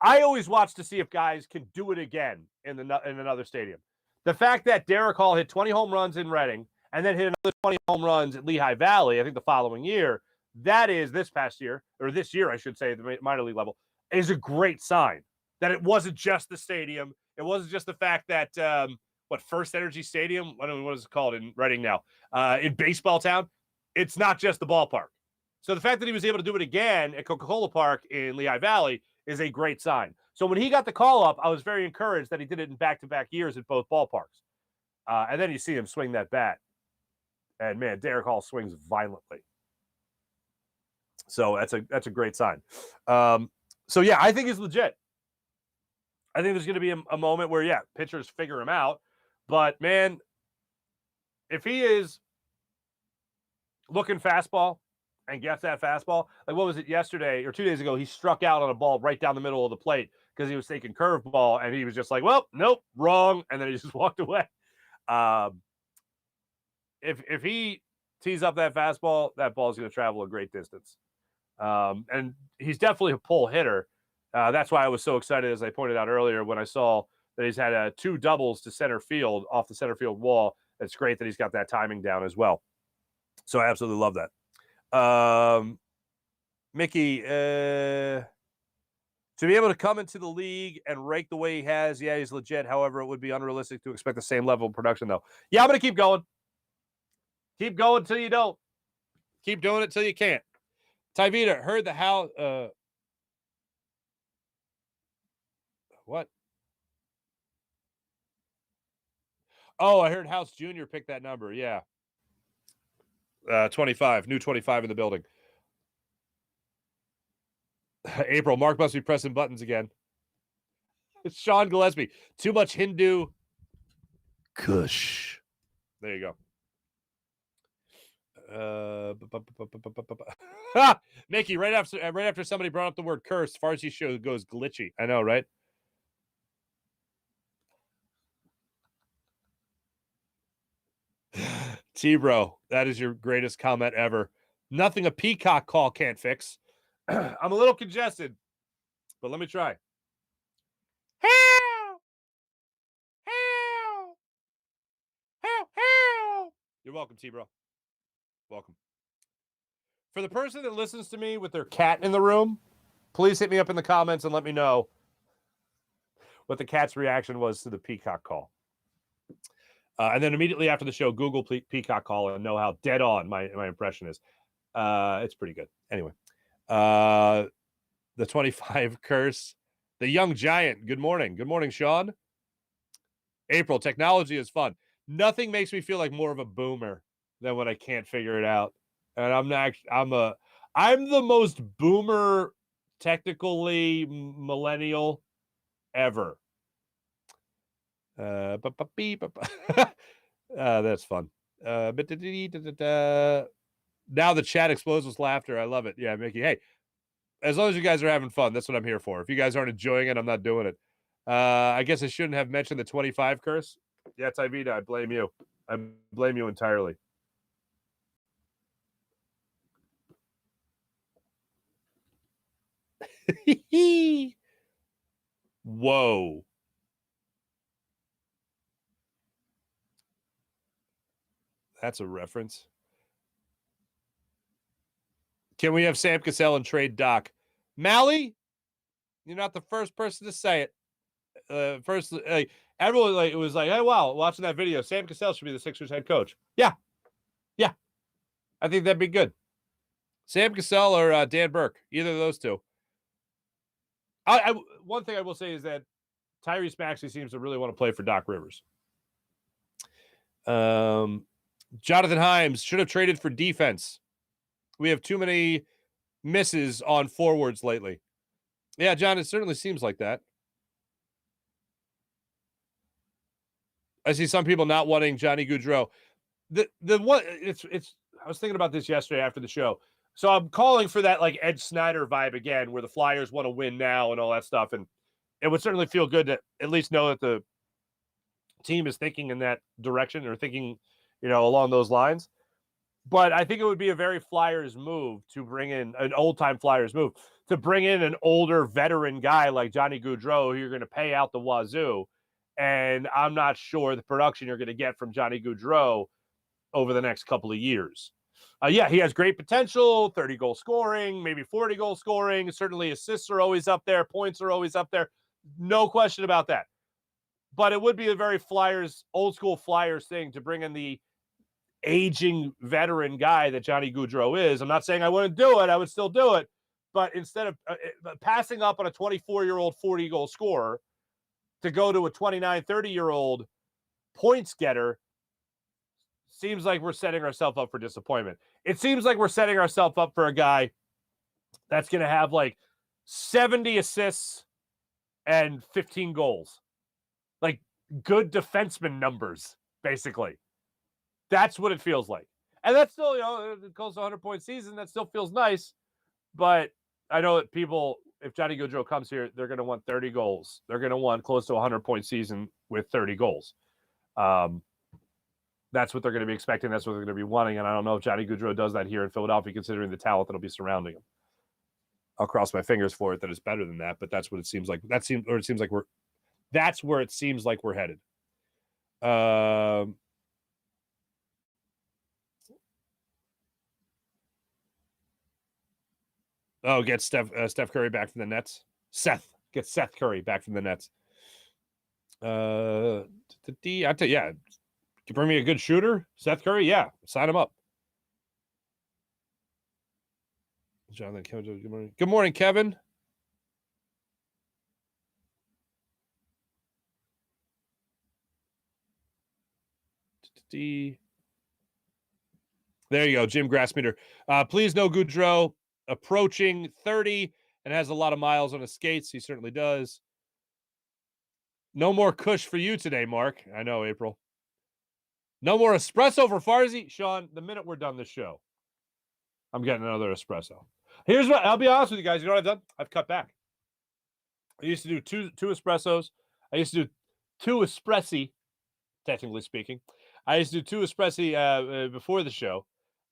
I always watch to see if guys can do it again in another stadium. The fact that Darick Hall hit 20 home runs in Reading and then hit another 20 home runs at Lehigh Valley, I think the following year, that is this past year, or this year, I should say, at the minor league level, is a great sign that it wasn't just the stadium. It wasn't just the fact that First Energy Stadium, I don't know what it's called in Reading now, in Baseball Town, it's not just the ballpark. So the fact that he was able to do it again at Coca-Cola Park in Lehigh Valley is a great sign. So when he got the call up, I was very encouraged that he did it in back-to-back years at both ballparks. And then you see him swing that bat. And man, Darick Hall swings violently. So that's a great sign. So yeah, I think he's legit. I think there's going to be a moment where, yeah, pitchers figure him out. But, man, if he is looking fastball and gets that fastball, like what was it yesterday or 2 days ago, he struck out on a ball right down the middle of the plate because he was taking curveball, and he was just like, well, nope, wrong, and then he just walked away. If he tees up that fastball, that ball is going to travel a great distance. And he's definitely a pull hitter. That's why I was so excited, as I pointed out earlier, when I saw that he's had 2 doubles to center field off the center field wall. It's great that he's got that timing down as well. So I absolutely love that. Mickey, to be able to come into the league and rake the way he has, yeah, he's legit. However, it would be unrealistic to expect the same level of production, though. Yeah, I'm going to keep going. Keep going till you don't. Keep doing it till you can't. Tyvita, heard the house. What? Oh, I heard House Jr. pick that number. Yeah. 25. New 25 in the building. April, Mark must be pressing buttons again. It's Sean Gillespie. Too much Hindu Kush. There you go. Mickey, right after somebody brought up the word curse, Farzy show goes glitchy. I know, right? T-Bro, that is your greatest comment ever. Nothing a peacock call can't fix. I'm a little congested, but let me try. You're welcome, T-Bro. Welcome. For the person that listens to me with their cat in the room, please hit me up in the comments and let me know what the cat's reaction was to the peacock call. And then immediately after the show, Google peacock call and know how dead on my impression is. It's pretty good. Anyway, the 25 curse, the young giant. Good morning. Good morning, Sean. April, technology is fun. Nothing makes me feel like more of a boomer than when I can't figure it out. And I'm the most boomer, technically millennial ever. That's fun. Now the chat explodes with laughter. I love it. Yeah, Mickey. Hey, as long as you guys are having fun, that's what I'm here for. If you guys aren't enjoying it, I'm not doing it. I guess I shouldn't have mentioned the 25 curse. Yeah, Tyvita, I blame you. I blame you entirely. Whoa. That's a reference. Can we have Sam Cassell and trade Doc? Mally, you're not the first person to say it. Everyone it was like, hey, wow, watching that video, Sam Cassell should be the Sixers head coach. Yeah. I think that'd be good. Sam Cassell or Dan Burke, either of those two. One thing I will say is that Tyrese Maxey seems to really want to play for Doc Rivers. Jonathan Himes should have traded for defense. We have too many misses on forwards lately. Yeah, John, it certainly seems like that. I see some people not wanting Johnny Gaudreau. The one it's I was thinking about this yesterday after the show. So I'm calling for that like Ed Snyder vibe again, where the Flyers want to win now and all that stuff. And it would certainly feel good to at least know that the team is thinking in that direction or thinking, along those lines. But I think it would be a very Flyers move to bring in an old-time Flyers move to bring in an older veteran guy like Johnny Gaudreau who you're going to pay out the wazoo. And I'm not sure the production you're going to get from Johnny Gaudreau over the next couple of years. Yeah, he has great potential, 30-goal scoring, maybe 40-goal scoring. Certainly assists are always up there. Points are always up there. No question about that. But it would be a very Flyers, old-school Flyers thing to bring in the aging veteran guy that Johnny Gaudreau is. I'm not saying I wouldn't do it. I would still do it. But instead of passing up on a 24-year-old 40-goal scorer to go to a 29, 30-year-old points getter, seems like we're setting ourselves up for disappointment. It seems like we're setting ourselves up for a guy that's going to have like 70 assists and 15 goals. Like good defenseman numbers, basically. That's what it feels like. And that's still, close to 100-point season. That still feels nice. But I know that people, if Johnny Gaudreau comes here, they're going to want 30 goals. They're going to want close to a 100-point season with 30 goals. That's what they're going to be expecting. That's what they're going to be wanting. And I don't know if Johnny Gaudreau does that here in Philadelphia, considering the talent that'll be surrounding him. I'll cross my fingers for it that it's better than that, but that's what it seems like. That's where it seems like we're headed. Get Steph Curry back from the Nets. Get Seth Curry back from the Nets. I tell you, yeah. You bring me a good shooter, Seth Curry. Yeah, sign him up. Jonathan, Kevin, good morning. Good morning, Kevin. There you go, Jim Grassmeter. Please no Gaudreau approaching 30 and has a lot of miles on his skates. He certainly does. No more Kush for you today, Mark. I know, April. No more espresso for Farzy. Sean, the minute we're done this show, I'm getting another espresso. Here's what I'll be honest with you guys. You know what I've done? I've cut back. I used to do two espressos. I used to do 2 espressi, technically speaking. I used to do 2 espressi before the show,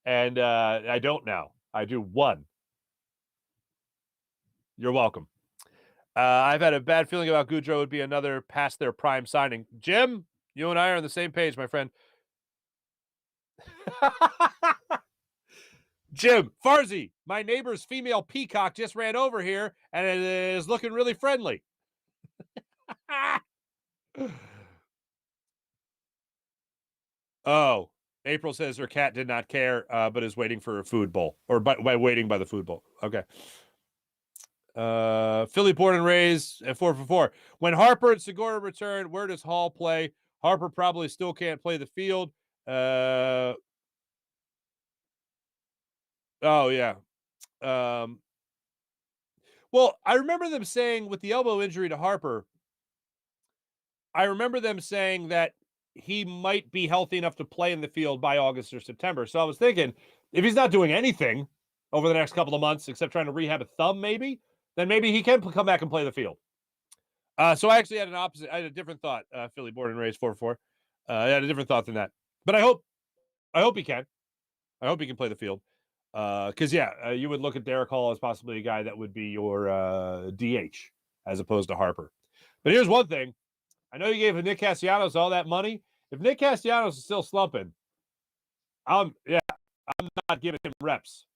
and I don't now. I do 1. You're welcome. I've had a bad feeling about Gaudreau would be another past their prime signing. Jim, you and I are on the same page, my friend. Jim, Farzy, my neighbor's female peacock just ran over here and it is looking really friendly. Oh, April says her cat did not care, but is waiting for a food bowl, or by waiting by the food bowl. Okay. Philly born and raised at 4 for 4. When Harper and Segura return, where does Hall play? Harper probably still can't play the field. Oh yeah. Well, I remember them saying with the elbow injury to Harper, I remember them saying that he might be healthy enough to play in the field by August or September. So I was thinking, if he's not doing anything over the next couple of months, except trying to rehab a thumb, maybe, then maybe he can come back and play the field. So I actually had an opposite. I had a different thought. Philly born and raised 4-4. I had a different thought than that. But I hope he can. I hope he can play the field. Because you would look at Darick Hall as possibly a guy that would be your DH as opposed to Harper. But here's one thing. I know you gave Nick Castellanos all that money. If Nick Castellanos is still slumping, I'm not giving him reps.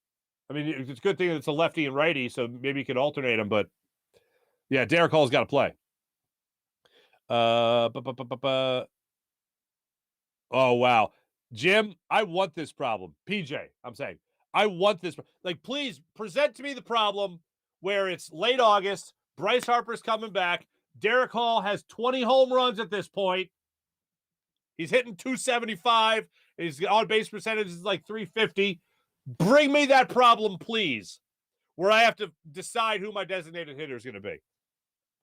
I mean, it's a good thing that it's a lefty and righty, so maybe you could alternate them. But yeah, Darick Hall's got to play. Oh wow, Jim, I want this problem. PJ, I'm saying I want this. Like, please present to me the problem where it's late August. Bryce Harper's coming back. Darick Hall has 20 home runs at this point. He's hitting 275. His on-base percentage is like 350. Bring me that problem, please, where I have to decide who my designated hitter is going to be.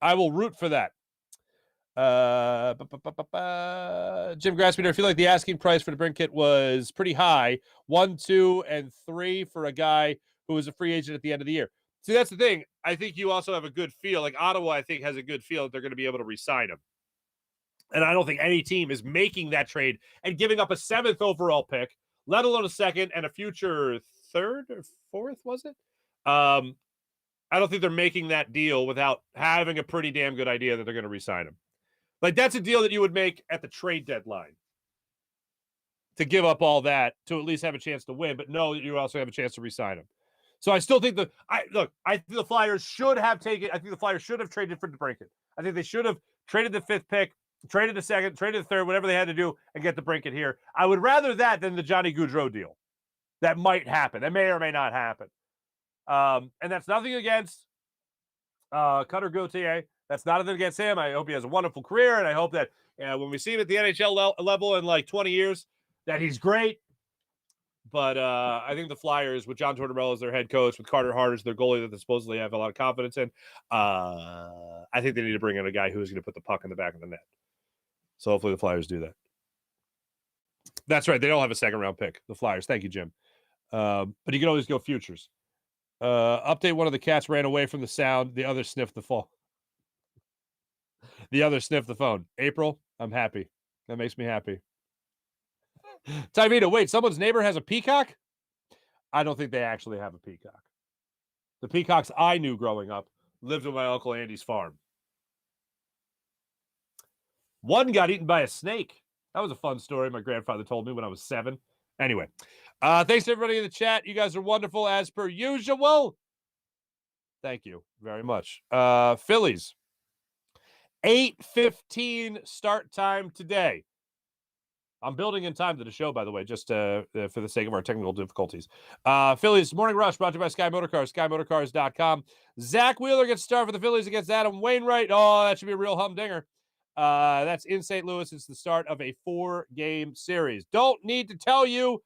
I will root for that. Jim Grassmeter, I feel like the asking price for Debrincat was pretty high. 1, 2, and 3 for a guy who was a free agent at the end of the year. See, that's the thing. I think you also have a good feel. Like Ottawa, I think, has a good feel that they're going to be able to re-sign him. And I don't think any team is making that trade and giving up a 7th overall pick, let alone a 2nd and a future 3rd or 4th, was it? I don't think they're making that deal without having a pretty damn good idea that they're going to re-sign him. Like, that's a deal that you would make at the trade deadline to give up all that to at least have a chance to win, but know that you also have a chance to re-sign him. So I still think I think the Flyers should have traded for Debrincat. I think they should have traded the 5th pick, traded the 2nd, traded the 3rd, whatever they had to do, and get Debrincat here. I would rather that than the Johnny Gaudreau deal. That might happen. That may or may not happen. And that's nothing against Cutter Gauthier. That's not nothing against him. I hope he has a wonderful career, and I hope that when we see him at the NHL level in like 20 years, that he's great. But I think the Flyers, with John Tortorella as their head coach, with Carter Hart as their goalie that they supposedly have a lot of confidence in, I think they need to bring in a guy who's going to put the puck in the back of the net. So hopefully the Flyers do that. That's right. They don't have a 2nd-round pick, the Flyers. Thank you, Jim. But you can always go futures. Update: one of the cats ran away from the sound. The other sniffed the phone. April, I'm happy. That makes me happy. Tyvita, wait, someone's neighbor has a peacock? I don't think they actually have a peacock. The peacocks I knew growing up lived on my Uncle Andy's farm. One got eaten by a snake. That was a fun story my grandfather told me when I was 7. Anyway, thanks to everybody in the chat. You guys are wonderful as per usual. Thank you very much. Phillies, 8:15 start time today. I'm building in time to the show, by the way, just for the sake of our technical difficulties. Phillies Morning Rush brought to you by Sky Motorcars, SkyMotorcars.com. Zach Wheeler gets started for the Phillies against Adam Wainwright. Oh, that should be a real humdinger. That's in St. Louis. It's the start of a 4-game series. Don't need to tell you,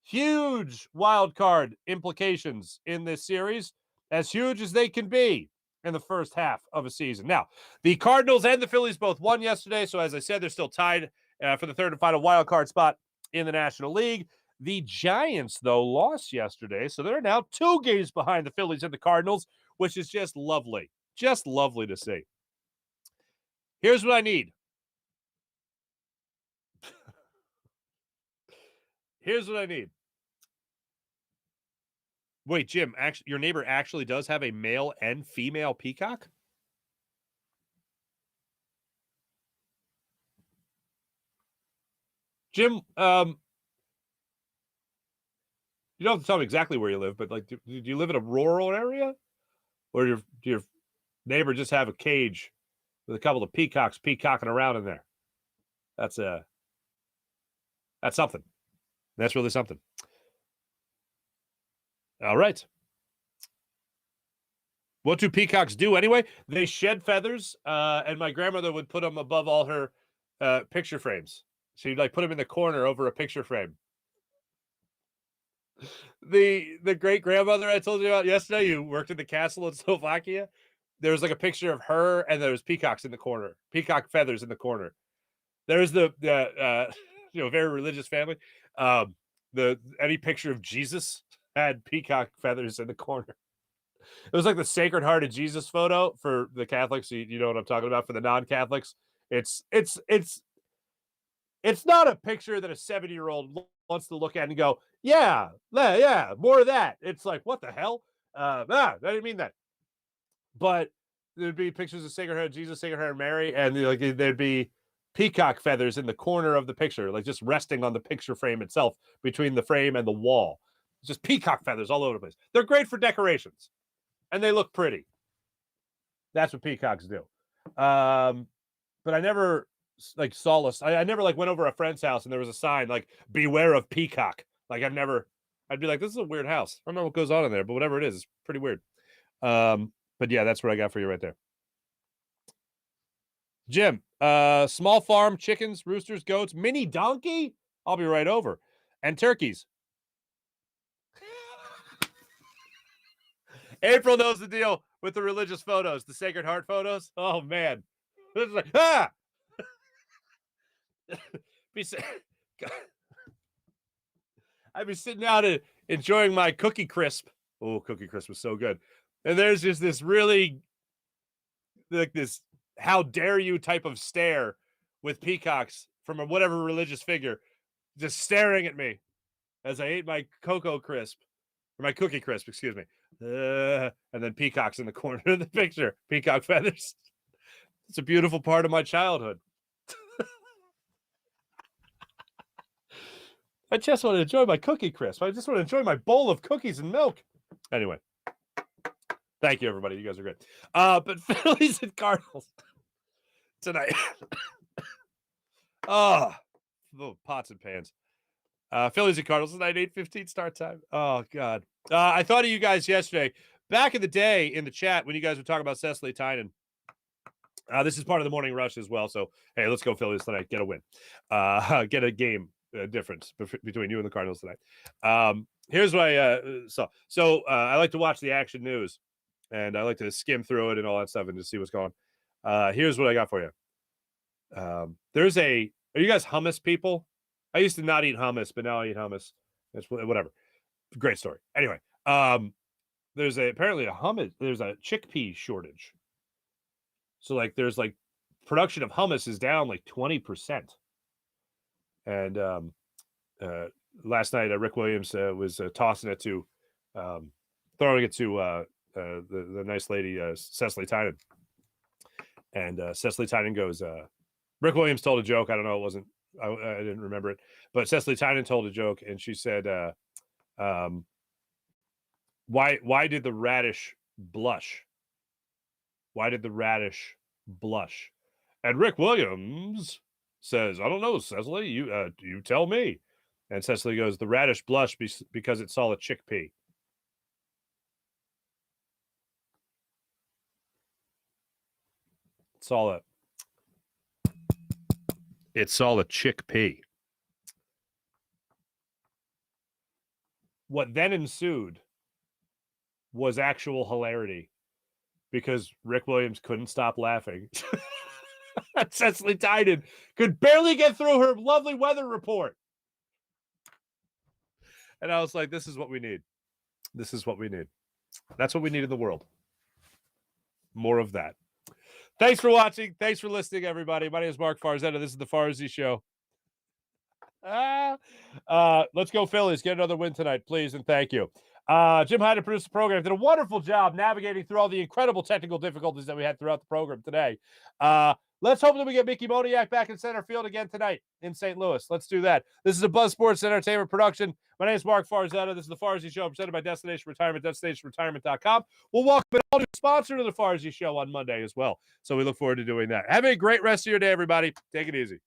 huge wild card implications in this series. as huge as they can be in the first half of a season. Now, the Cardinals and the Phillies both won yesterday, so as I said, they're still tied for the third and final wild card spot in the National League. The Giants, though, lost yesterday, so they're now 2 games behind the Phillies and the Cardinals, which is just lovely. Just lovely to see. Here's what I need. Here's what I need. Wait, Jim, actually, your neighbor actually does have a male and female peacock? Jim, you don't have to tell me exactly where you live, but like, do you live in a rural area? Or do your neighbor just have a cage with a couple of peacocks peacocking around in there? That's something. That's really something. All right. What do peacocks do anyway? They shed feathers, and my grandmother would put them above all her picture frames. She'd like put them in the corner over a picture frame. The great grandmother I told you about yesterday, who worked in the castle in Slovakia, there was like a picture of her, and there was peacocks in the corner, peacock feathers in the corner. There's the very religious family. Any picture of Jesus had peacock feathers in the corner. It was like the Sacred Heart of Jesus photo for the Catholics. You know what I'm talking about. For the non-Catholics, it's not a picture that a 70-year-old wants to look at and go, yeah, more of that. It's like, what the hell? I didn't mean that. But there'd be pictures of Sacred Heart of Jesus, Sacred Heart of Mary, and there'd be peacock feathers in the corner of the picture, like just resting on the picture frame itself, between the frame and the wall. Just peacock feathers all over the place. They're great for decorations, and they look pretty. That's what peacocks do. But I never saw this. I never went over a friend's house and there was a sign like "Beware of peacock." Like I'd be like, this is a weird house. I don't know what goes on in there, but whatever it is, it's pretty weird. But yeah, that's what I got for you right there. Jim, small farm, chickens, roosters, goats, mini donkey. I'll be right over. And turkeys. April knows the deal with the religious photos, the Sacred Heart photos. Oh man. It's like, I'd be sitting out and enjoying my Cookie Crisp. Oh, Cookie Crisp was so good. And there's just this really, like this, how dare you type of stare with peacocks from whatever religious figure just staring at me as I ate my Cocoa Crisp, or my Cookie Crisp, excuse me. And then peacocks in the corner of the picture, peacock feathers. It's a beautiful part of my childhood. I just want to enjoy my Cookie Crisp. I just want to enjoy my bowl of cookies and milk. Anyway, thank you, everybody. You guys are great. But Phillies and Cardinals tonight. Oh, pots and pans. Phillies and Cardinals tonight, 8:15 start time. Oh, God. I thought of you guys yesterday. Back in the day in the chat when you guys were talking about Cecily Tynan. This is part of the morning rush as well. So, hey, let's go Phillies tonight. Get a win. Get a game difference between you and the Cardinals tonight. Here's what I saw. So I like to watch the Action News, and I like to skim through it and all that stuff and just see what's going on. Here's what I got for you. Are you guys hummus people? I used to not eat hummus, but now I eat hummus. It's whatever. Great story. Anyway, there's apparently a chickpea shortage. So there's production of hummus is down 20%. And last night, Rick Williams was tossing it to, throwing it to the nice lady, Cecily Tynan. And Cecily Tynan goes, Rick Williams told a joke. I don't know. It wasn't, I didn't remember it. But Cecily Tynan told a joke, and she said, why did the radish blush? Why did the radish blush? And Rick Williams says, I don't know, Cecily, you tell me. And Cecily goes, the radish blushed because it saw a chickpea. It saw a chickpea. What then ensued was actual hilarity because Rick Williams couldn't stop laughing. Cecily Tynan could barely get through her lovely weather report. And I was like, this is what we need. This is what we need. That's what we need in the world. More of that. Thanks for watching. Thanks for listening, everybody. My name is Mark Farzetta. This is the Farzy Show. Let's go Phillies. Get another win tonight, please, and thank you. Jim Hyde produced the program. Did a wonderful job navigating through all the incredible technical difficulties that we had throughout the program today. Let's hope that we get Mickey Moniak back in center field again tonight in St. Louis. Let's do that. This is a Buzz Sports Entertainment production. My name is Mark Farzetta. This is the Farzy Show presented by Destination Retirement, destinationretirement.com. We'll welcome an all-new sponsor to the Farzy Show on Monday as well. So we look forward to doing that. Have a great rest of your day, everybody. Take it easy.